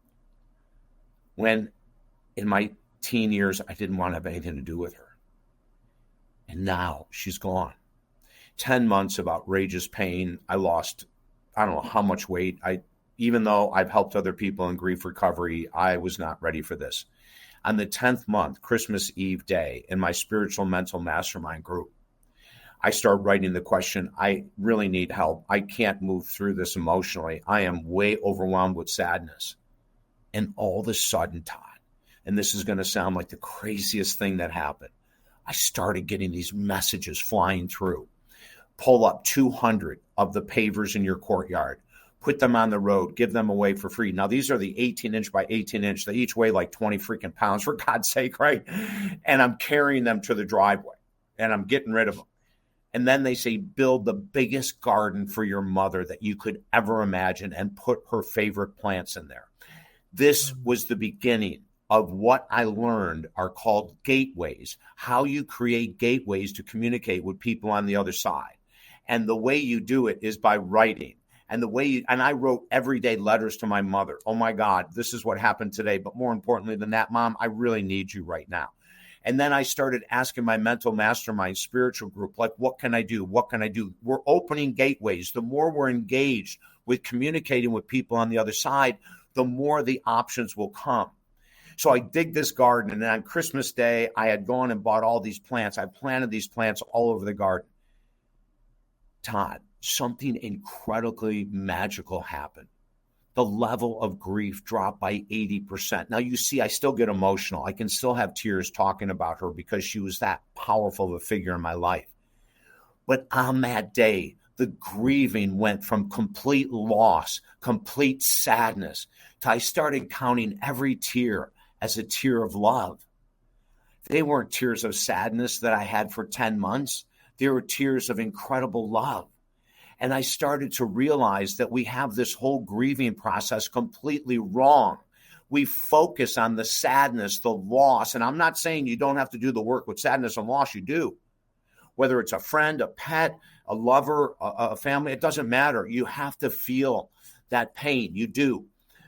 [SPEAKER 1] when in my teen years, I didn't want to have anything to do with her. And now she's gone. 10 months of outrageous pain. I lost, I don't know how much weight. Even though I've helped other people in grief recovery, I was not ready for this. On the 10th month, Christmas Eve day, in my spiritual mental mastermind group, I started writing the question, I really need help. I can't move through this emotionally. I am way overwhelmed with sadness. And all of a sudden, Todd, and this is going to sound like the craziest thing that happened, I started getting these messages flying through. Pull up 200 of the pavers in your courtyard. Put them on the road. Give them away for free. Now, these are the 18-inch by 18-inch. They each weigh like 20 freaking pounds, for God's sake, right? And I'm carrying them to the driveway, and I'm getting rid of them. And then they say, build the biggest garden for your mother that you could ever imagine and put her favorite plants in there. This was the beginning of what I learned are called gateways, how you create gateways to communicate with people on the other side. And the way you do it is by writing. And I wrote everyday letters to my mother. Oh my God, this is what happened today. But more importantly than that, Mom, I really need you right now. And then I started asking my mental mastermind spiritual group, like, what can I do? What can I do? We're opening gateways. The more we're engaged with communicating with people on the other side, the more the options will come. So I dig this garden. And then on Christmas Day, I had gone and bought all these plants. I planted these plants all over the garden. Todd, something incredibly magical happened. The level of grief dropped by 80%. Now, you see, I still get emotional. I can still have tears talking about her because she was that powerful of a figure in my life. But on that day, the grieving went from complete loss, complete sadness, to I started counting every tear as a tear of love. They weren't tears of sadness that I had for 10 months. They were tears of incredible love. And I started to realize that we have this whole grieving process completely wrong. We focus on the sadness, the loss. And I'm not saying you don't have to do the work with sadness and loss. You do. Whether it's a friend, a pet, a lover, a family, it doesn't matter. You have to feel that pain. You do.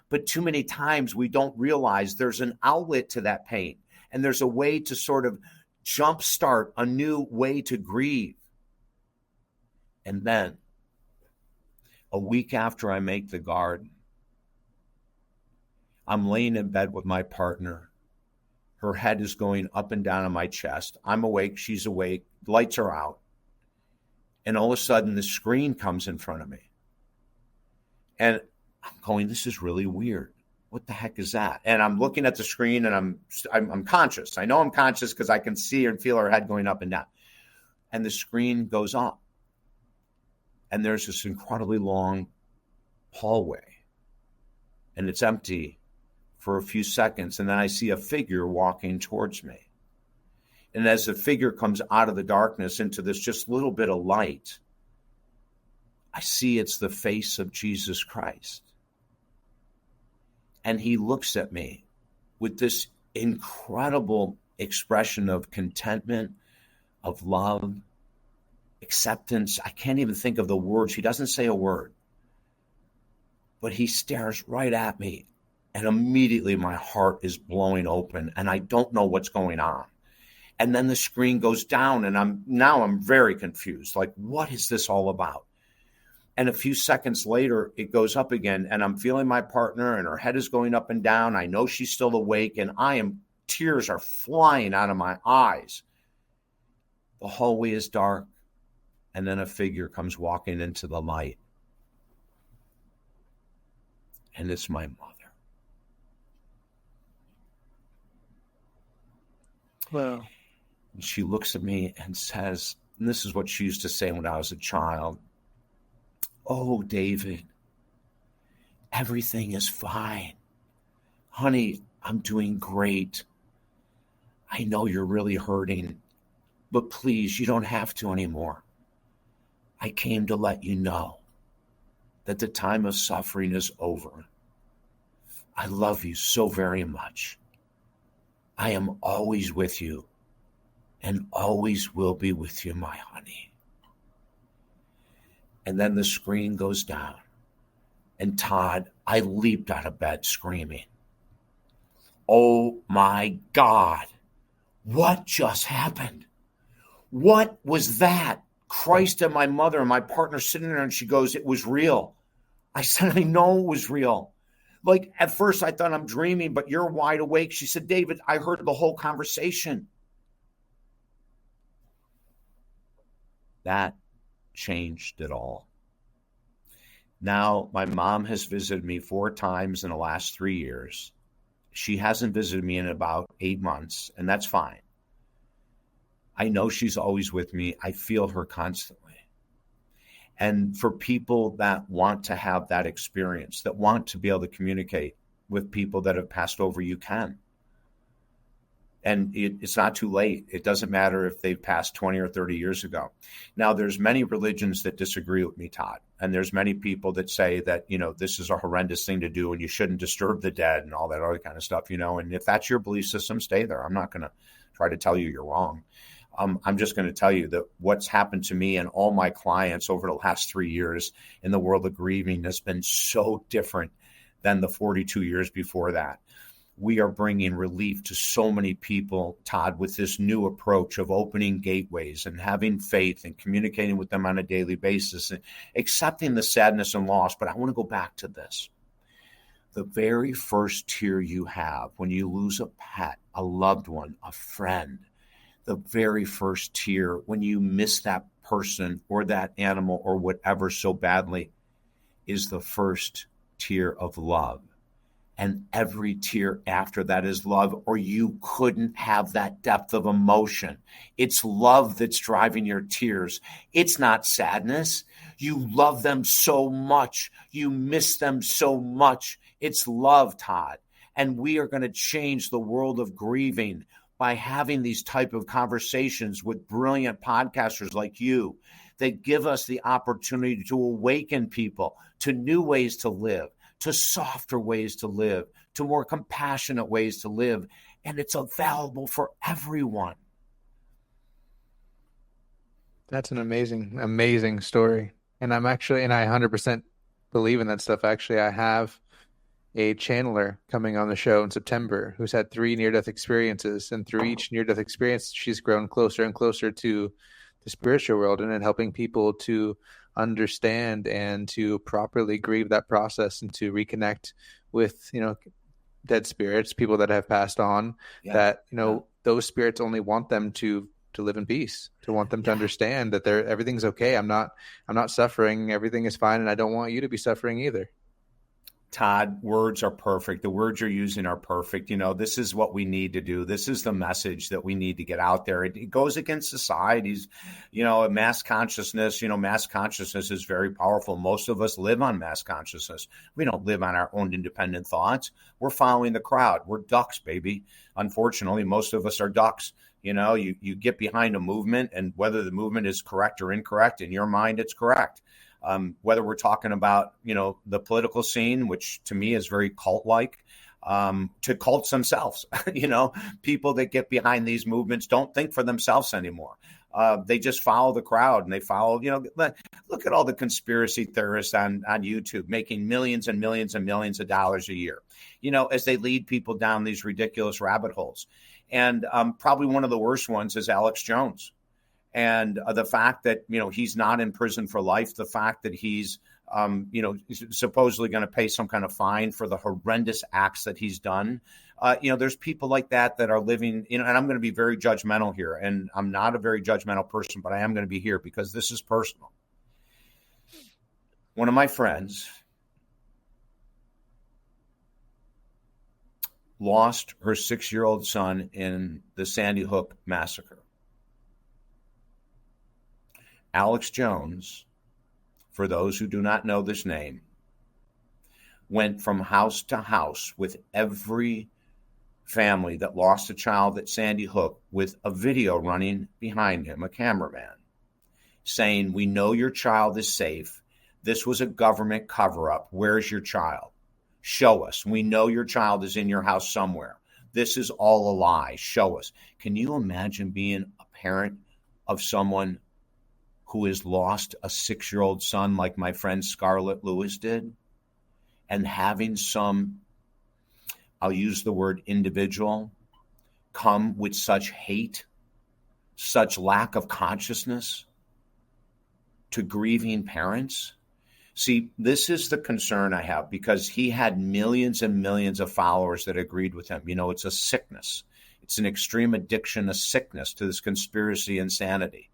[SPEAKER 1] But too many times we don't realize there's an outlet to that pain. And there's a way to sort of jumpstart a new way to grieve. And then, a week after I make the garden, I'm laying in bed with my partner. Her head is going up and down on my chest. I'm awake. She's awake. Lights are out. And all of a sudden, the screen comes in front of me. And I'm going, this is really weird. what the heck is that? And I'm looking at the screen and I'm conscious. I know I'm conscious because I can see and feel her head going up and down. And the screen goes up. And there's this incredibly long hallway. And it's empty for a few seconds. And then I see a figure walking towards me. And as the figure comes out of the darkness into this just little bit of light, I see it's the face of Jesus Christ. And he looks at me with this incredible expression of contentment, of love, acceptance. I can't even think of the words. He doesn't say a word. But he stares right at me. And immediately my heart is blowing open. And I don't know what's going on. And then the screen goes down. And I'm very confused. Like, what is this all about? And a few seconds later, it goes up again. And I'm feeling my partner. And her head is going up and down. I know she's still awake. And tears are flying out of my eyes. The hallway is dark. And then a figure comes walking into the light. And it's my mother.
[SPEAKER 2] Wow.
[SPEAKER 1] And she looks at me and says, and this is what she used to say when I was a child, "Oh, David, everything is fine. Honey, I'm doing great. I know you're really hurting, but please, you don't have to anymore. I came to let you know that the time of suffering is over. I love you so very much. I am always with you and always will be with you, my honey." And then the screen goes down. And Todd, I leaped out of bed screaming, "Oh my God, what just happened? What was that?" Christ and my mother and my partner sitting there, and she goes, "It was real." I said, "I know it was real. Like, at first I thought I'm dreaming, but you're wide awake." She said, "David, I heard the whole conversation." That changed it all. Now, my mom has visited me 4 times in the last 3 years. She hasn't visited me in about 8 months, and that's fine. I know she's always with me. I feel her constantly. And for people that want to have that experience, that want to be able to communicate with people that have passed over, you can. And it's not too late. It doesn't matter if they've passed 20 or 30 years ago. Now, there's many religions that disagree with me, Todd. And there's many people that say that, this is a horrendous thing to do and you shouldn't disturb the dead and all that other kind of stuff, And if that's your belief system, stay there. I'm not going to try to tell you you're wrong. I'm just going to tell you that what's happened to me and all my clients over the last 3 years in the world of grieving has been so different than the 42 years before that. We are bringing relief to so many people, Todd, with this new approach of opening gateways and having faith and communicating with them on a daily basis and accepting the sadness and loss. But I want to go back to this. The very first tear you have when you lose a pet, a loved one, a friend, the very first tear when you miss that person or that animal or whatever so badly is the first tear of love. And every tear after that is love, or you couldn't have that depth of emotion. It's love that's driving your tears. It's not sadness. You love them so much. You miss them so much. It's love, Todd. And we are going to change the world of grieving by having these type of conversations with brilliant podcasters like you that give us the opportunity to awaken people to new ways to live, to softer ways to live, to more compassionate ways to live. And it's available for everyone.
[SPEAKER 2] That's an amazing, amazing story. And I 100% believe in that stuff. Actually, I have a channeler coming on the show in September who's had 3 near-death experiences. And through each near-death experience, she's grown closer and closer to the spiritual world and then helping people to understand and to properly grieve that process and to reconnect with, dead spirits, people that have passed on, that, those spirits only want them to live in peace, to want them to understand that everything's okay. I'm not suffering. Everything is fine. And I don't want you to be suffering either.
[SPEAKER 1] Todd, words are perfect. The words you're using are perfect. This is what we need to do. This is the message that we need to get out there. It goes against society's, mass consciousness. Mass consciousness is very powerful. Most of us live on mass consciousness. We don't live on our own independent thoughts. We're following the crowd. We're ducks, baby. Unfortunately, most of us are ducks. You get behind a movement, and whether the movement is correct or incorrect, in your mind, it's correct. Whether we're talking about, the political scene, which to me is very cult-like, to cults themselves, people that get behind these movements don't think for themselves anymore. They just follow the crowd, and they follow, look at all the conspiracy theorists on YouTube making millions and millions and millions of dollars a year, as they lead people down these ridiculous rabbit holes. And probably one of the worst ones is Alex Jones. And the fact that, he's not in prison for life, the fact that he's, supposedly going to pay some kind of fine for the horrendous acts that he's done. There's people like that are living, and I'm going to be very judgmental here. And I'm not a very judgmental person, but I am going to be here because this is personal. One of my friends lost her 6-year-old son in the Sandy Hook massacre. Alex Jones, for those who do not know this name, went from house to house with every family that lost a child at Sandy Hook with a video running behind him, a cameraman, saying, "We know your child is safe. This was a government cover-up. Where's your child? Show us. We know your child is in your house somewhere. This is all a lie. Show us." Can you imagine being a parent of someone who has lost a 6-year-old son like my friend Scarlett Lewis did, and having some, I'll use the word individual, come with such hate, such lack of consciousness to grieving parents? See, this is the concern I have, because he had millions and millions of followers that agreed with him. It's a sickness. It's an extreme addiction, a sickness to this conspiracy insanity.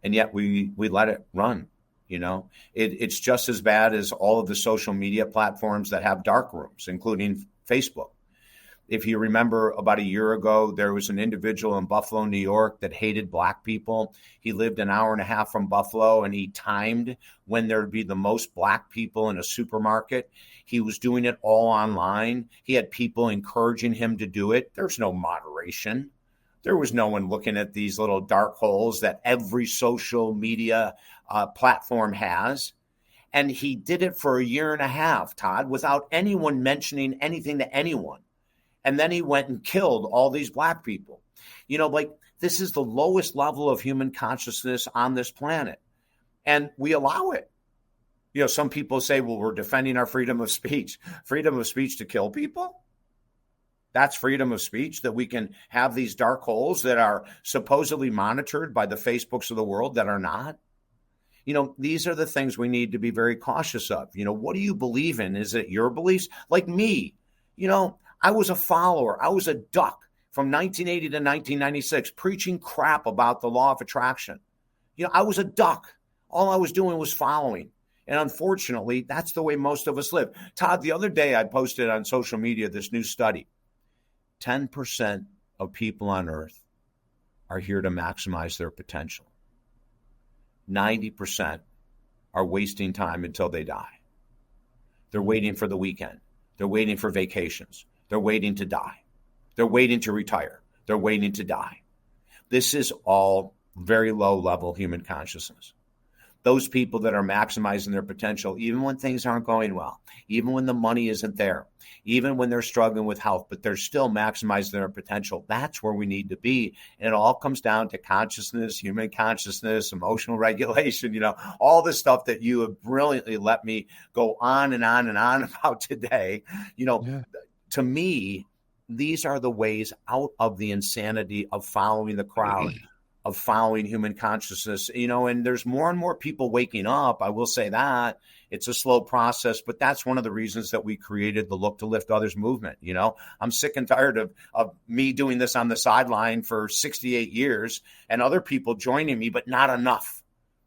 [SPEAKER 1] And yet we let it run. It's just as bad as all of the social media platforms that have dark rooms, including Facebook. If you remember, about a year ago, there was an individual in Buffalo, New York, that hated black people. He lived an hour and a half from Buffalo, and he timed when there would be the most black people in a supermarket. He was doing it all online. He had people encouraging him to do it. There's no moderation. There was no one looking at these little dark holes that every social media platform has. And he did it for a year and a half, Todd, without anyone mentioning anything to anyone. And then he went and killed all these black people. This is the lowest level of human consciousness on this planet. And we allow it. Some people say, well, we're defending our freedom of speech. Freedom of speech to kill people? That's freedom of speech, that we can have these dark holes that are supposedly monitored by the Facebooks of the world that are not. These are the things we need to be very cautious of. What do you believe in? Is it your beliefs? Like me, I was a follower. I was a duck from 1980 to 1996, preaching crap about the law of attraction. I was a duck. All I was doing was following. And unfortunately, that's the way most of us live. Todd, the other day I posted on social media this new study. 10% of people on earth are here to maximize their potential. 90% are wasting time until they die. They're waiting for the weekend. They're waiting for vacations. They're waiting to die. They're waiting to retire. They're waiting to die. This is all very low level human consciousness. Those people that are maximizing their potential, even when things aren't going well, even when the money isn't there, even when they're struggling with health, but they're still maximizing their potential. That's where we need to be. And it all comes down to consciousness, human consciousness, emotional regulation, all the stuff that you have brilliantly let me go on and on and on about today. To me, these are the ways out of the insanity of following the crowd, of following human consciousness, and there's more and more people waking up. I will say that it's a slow process, but that's one of the reasons that we created the Look to Lift Others movement. I'm sick and tired of me doing this on the sideline for 68 years and other people joining me, but not enough.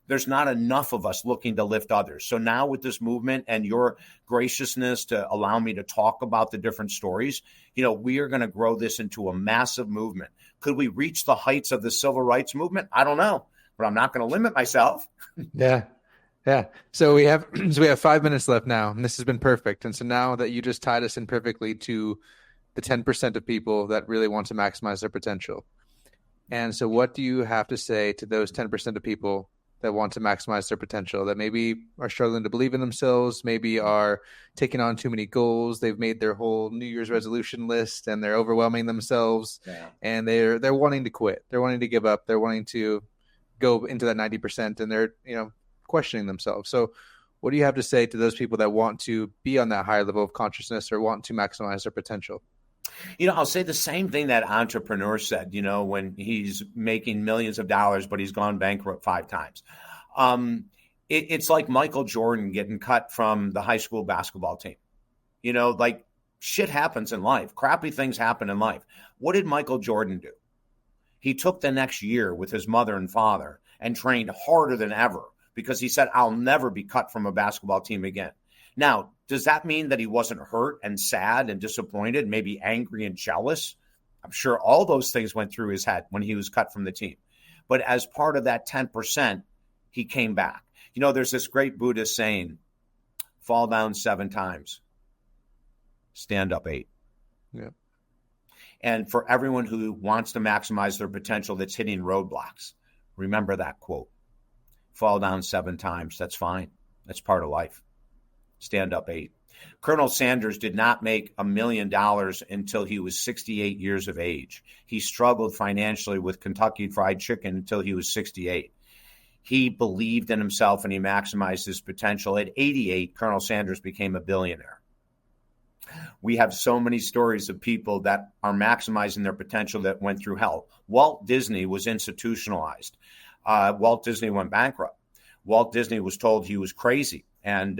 [SPEAKER 1] There's not enough of us looking to lift others. So now with this movement and your graciousness to allow me to talk about the different stories, we are going to grow this into a massive movement. Could we reach the heights of the civil rights movement? I don't know, but I'm not going to limit myself.
[SPEAKER 2] Yeah. Yeah. So we have 5 minutes left now, and this has been perfect. And so now that you just tied us in perfectly to the 10% of people that really want to maximize their potential. And so what do you have to say to those 10% of people that want to maximize their potential, that maybe are struggling to believe in themselves, maybe are taking on too many goals, they've made their whole New Year's resolution list and they're overwhelming themselves, and they're wanting to quit, they're wanting to give up, they're wanting to go into that 90%, and they're questioning themselves. So what do you have to say to those people that want to be on that higher level of consciousness or want to maximize their potential?
[SPEAKER 1] I'll say the same thing that entrepreneur said, when he's making millions of dollars, but he's gone bankrupt 5 times. It's like Michael Jordan getting cut from the high school basketball team. Like shit happens in life. Crappy things happen in life. What did Michael Jordan do? He took the next year with his mother and father and trained harder than ever because he said, I'll never be cut from a basketball team again. Now, does that mean that he wasn't hurt and sad and disappointed, maybe angry and jealous? I'm sure all those things went through his head when he was cut from the team. But as part of that 10%, he came back. There's this great Buddhist saying, fall down 7 times, stand up 8.
[SPEAKER 2] Yeah.
[SPEAKER 1] And for everyone who wants to maximize their potential that's hitting roadblocks, remember that quote. Fall down 7 times, that's fine. That's part of life. Stand up 8. Colonel Sanders did not make $1 million until he was 68 years of age. He struggled financially with Kentucky Fried Chicken until he was 68. He believed in himself and he maximized his potential. At 88, Colonel Sanders became a billionaire. We have so many stories of people that are maximizing their potential that went through hell. Walt Disney was institutionalized. Walt Disney went bankrupt. Walt Disney was told he was crazy. And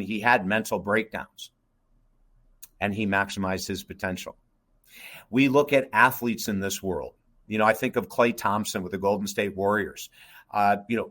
[SPEAKER 1] he had mental breakdowns, and he maximized his potential. We look at athletes in this world. I think of Klay Thompson with the Golden State Warriors.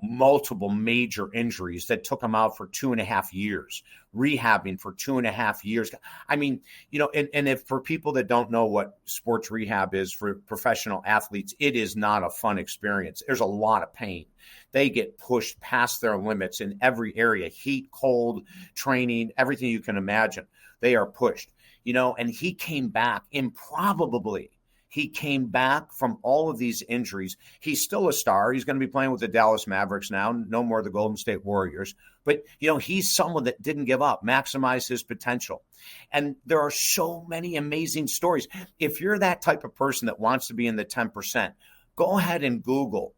[SPEAKER 1] Multiple major injuries that took him out for 2.5 years, rehabbing for 2.5 years. I mean, and if for people that don't know what sports rehab is for professional athletes, it is not a fun experience. There's a lot of pain. They get pushed past their limits in every area, heat, cold, training, everything you can imagine. They are pushed, and he came back improbably. He came back from all of these injuries. He's still a star. He's going to be playing with the Dallas Mavericks now, no more the Golden State Warriors. But, he's someone that didn't give up, maximized his potential. And there are so many amazing stories. If you're that type of person that wants to be in the 10%, go ahead and Google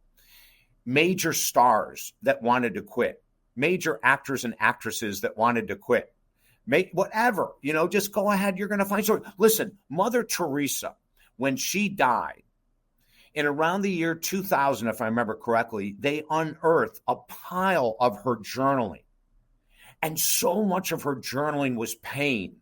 [SPEAKER 1] major stars that wanted to quit, major actors and actresses that wanted to quit, whatever, just go ahead. You're going to find stories. Listen, Mother Teresa, when she died, in around the year 2000, if I remember correctly, they unearthed a pile of her journaling. And so much of her journaling was pain.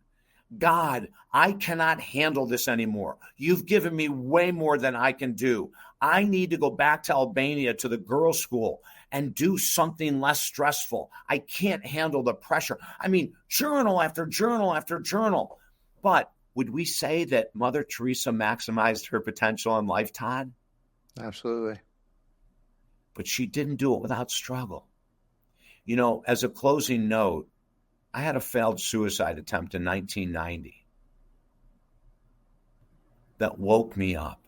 [SPEAKER 1] God, I cannot handle this anymore. You've given me way more than I can do. I need to go back to Albania to the girls' school and do something less stressful. I can't handle the pressure. I mean, journal after journal after journal. But would we say that Mother Teresa maximized her potential in life, Todd?
[SPEAKER 2] Absolutely.
[SPEAKER 1] But she didn't do it without struggle. As a closing note, I had a failed suicide attempt in 1990 that woke me up.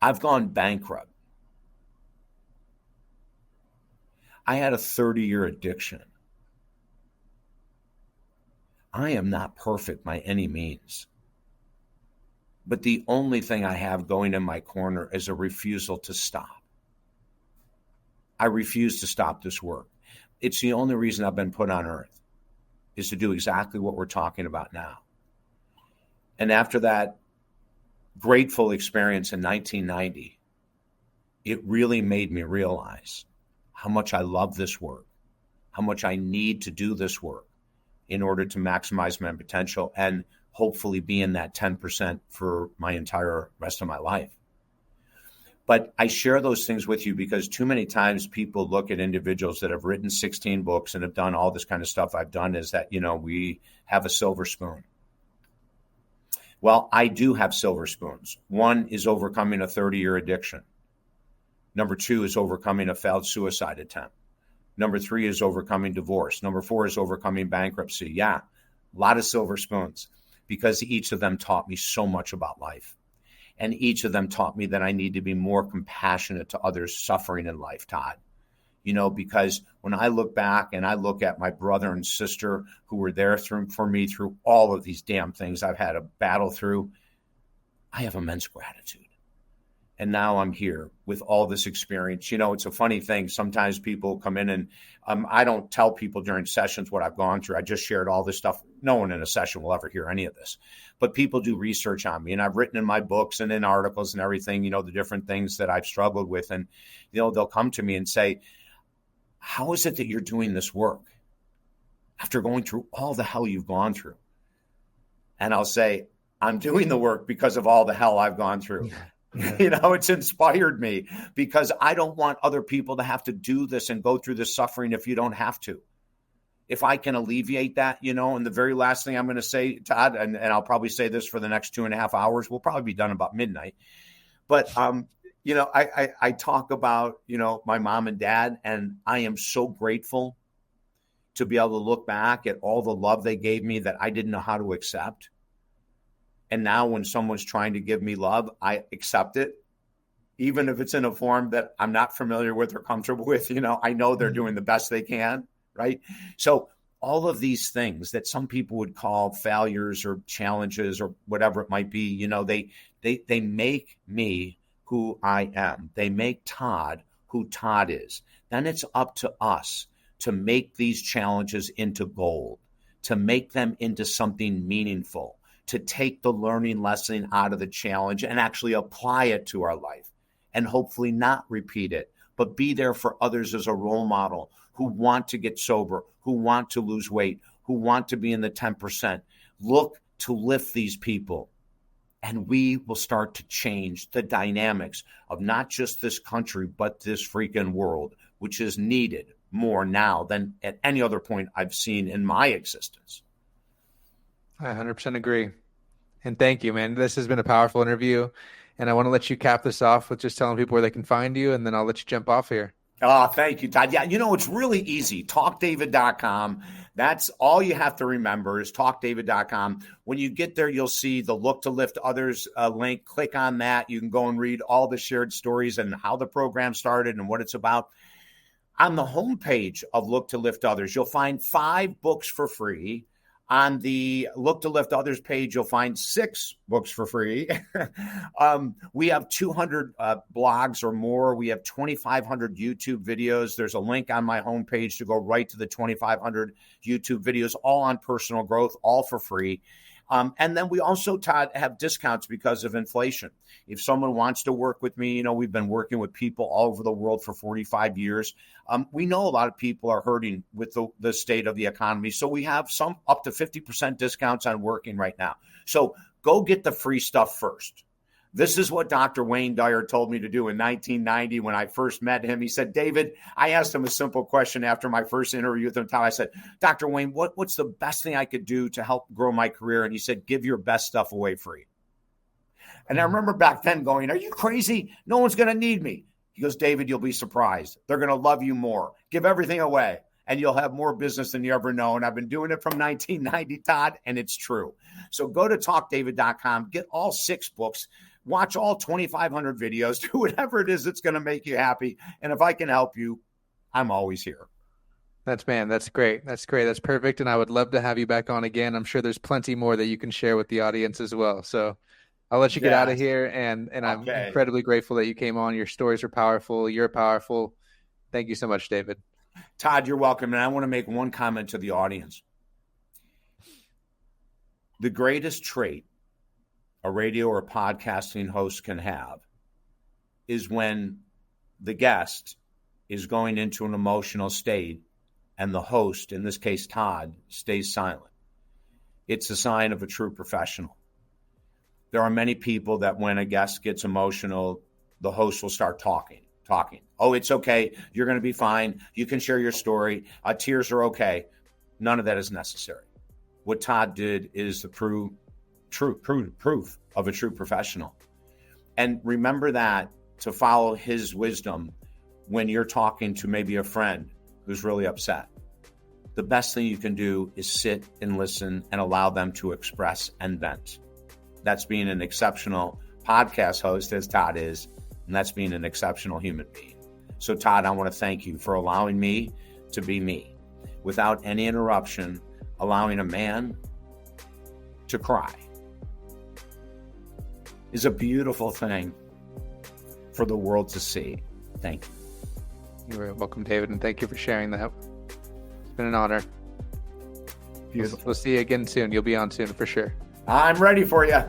[SPEAKER 1] I've gone bankrupt. I had a 30-year addiction. I am not perfect by any means. But the only thing I have going in my corner is a refusal to stop. I refuse to stop this work. It's the only reason I've been put on earth, is to do exactly what we're talking about now. And after that grateful experience in 1990, it really made me realize how much I love this work, how much I need to do this work in order to maximize my potential and hopefully be in that 10% for my entire rest of my life. But I share those things with you because too many times people look at individuals that have written 16 books and have done all this kind of stuff I've done is that, we have a silver spoon. Well, I do have silver spoons. One is overcoming a 30-year addiction. Number 2 is overcoming a failed suicide attempt. Number 3 is overcoming divorce. Number 4 is overcoming bankruptcy. Yeah, a lot of silver spoons because each of them taught me so much about life. And each of them taught me that I need to be more compassionate to others suffering in life, Todd. Because when I look back and I look at my brother and sister who were there for me through all of these damn things I've had to battle through, I have immense gratitude. And now I'm here with all this experience. It's a funny thing. Sometimes people come in and I don't tell people during sessions what I've gone through. I just shared all this stuff. No one in a session will ever hear any of this. But people do research on me. And I've written in my books and in articles and everything, the different things that I've struggled with. And, they'll come to me and say, how is it that you're doing this work after going through all the hell you've gone through? And I'll say, I'm doing the work because of all the hell I've gone through. It's inspired me because I don't want other people to have to do this and go through this suffering if you don't have to. If I can alleviate that, and the very last thing I'm going to say, Todd, and I'll probably say this for the next 2.5 hours, we'll probably be done about midnight. But, I talk about, my mom and dad, and I am so grateful to be able to look back at all the love they gave me that I didn't know how to accept. And now when someone's trying to give me love, I accept it, even if it's in a form that I'm not familiar with or comfortable with. I know they're doing the best they can, right? So all of these things that some people would call failures or challenges or whatever it might be, they make me who I am. They make Todd who Todd is. Then it's up to us to make these challenges into gold, to make them into something meaningful, to take the learning lesson out of the challenge and actually apply it to our life and hopefully not repeat it, but be there for others as a role model who want to get sober, who want to lose weight, who want to be in the 10%. Look to lift these people, and we will start to change the dynamics of not just this country, but this freaking world, which is needed more now than at any other point I've seen in my existence.
[SPEAKER 2] I 100% agree. And thank you, man. This has been a powerful interview. And I want to let you cap this off with just telling people where they can find you, and then I'll let you jump off here.
[SPEAKER 1] Oh, thank you, Todd. Yeah, it's really easy. TalkDavid.com. That's all you have to remember is TalkDavid.com. When you get there, you'll see the Look to Lift Others link. Click on that. You can go and read all the shared stories and how the program started and what it's about. On the homepage of Look to Lift Others, you'll find 5 books for free. On the Look to Lift Others page, you'll find 6 books for free. We have 200 blogs or more. We have 2,500 YouTube videos. There's a link on my homepage to go right to the 2,500 YouTube videos, all on personal growth, all for free. And then we also, Todd, have discounts because of inflation. If someone wants to work with me, we've been working with people all over the world for 45 years. We know a lot of people are hurting with the state of the economy. So we have some up to 50% discounts on working right now. So go get the free stuff first. This is what Dr. Wayne Dyer told me to do in 1990 when I first met him. He said, David, I asked him a simple question after my first interview with him. I said, Dr. Wayne, what's the best thing I could do to help grow my career? And he said, give your best stuff away free. And I remember back then going, are you crazy? No one's going to need me. He goes, David, you'll be surprised. They're going to love you more. Give everything away, and you'll have more business than you ever know. And I've been doing it from 1990, Todd, and it's true. So go to TalkDavid.com, get all 6 books. Watch all 2,500 videos, do whatever it is that's going to make you happy. And if I can help you, I'm always here.
[SPEAKER 2] That's great. That's great. That's perfect. And I would love to have you back on again. I'm sure there's plenty more that you can share with the audience as well. So I'll let you get out of here. And I'm incredibly grateful that you came on. Your stories are powerful. You're powerful. Thank you so much, David.
[SPEAKER 1] Todd, you're welcome. And I want to make one comment to the audience. The greatest trait a radio or podcasting host can have is when the guest is going into an emotional state and the host, in this case Todd, stays silent. It's a sign of a true professional. There are many people that when a guest gets emotional, the host will start talking. Oh, it's okay. You're going to be fine. You can share your story. Tears are okay. None of that is necessary. What Todd did is the proof of a true professional. And remember that, to follow his wisdom when you're talking to maybe a friend who's really upset. The best thing you can do is sit and listen and allow them to express and vent. That's being an exceptional podcast host, as Todd is, and that's being an exceptional human being. So Todd, I want to thank you for allowing me to be me without any interruption, allowing a man to cry is a beautiful thing for the world to see. Thank you.
[SPEAKER 2] You're welcome, David, and thank you for sharing that. It's been an honor.
[SPEAKER 1] Beautiful.
[SPEAKER 2] We'll see you again soon. You'll be on soon for sure.
[SPEAKER 1] I'm ready for you.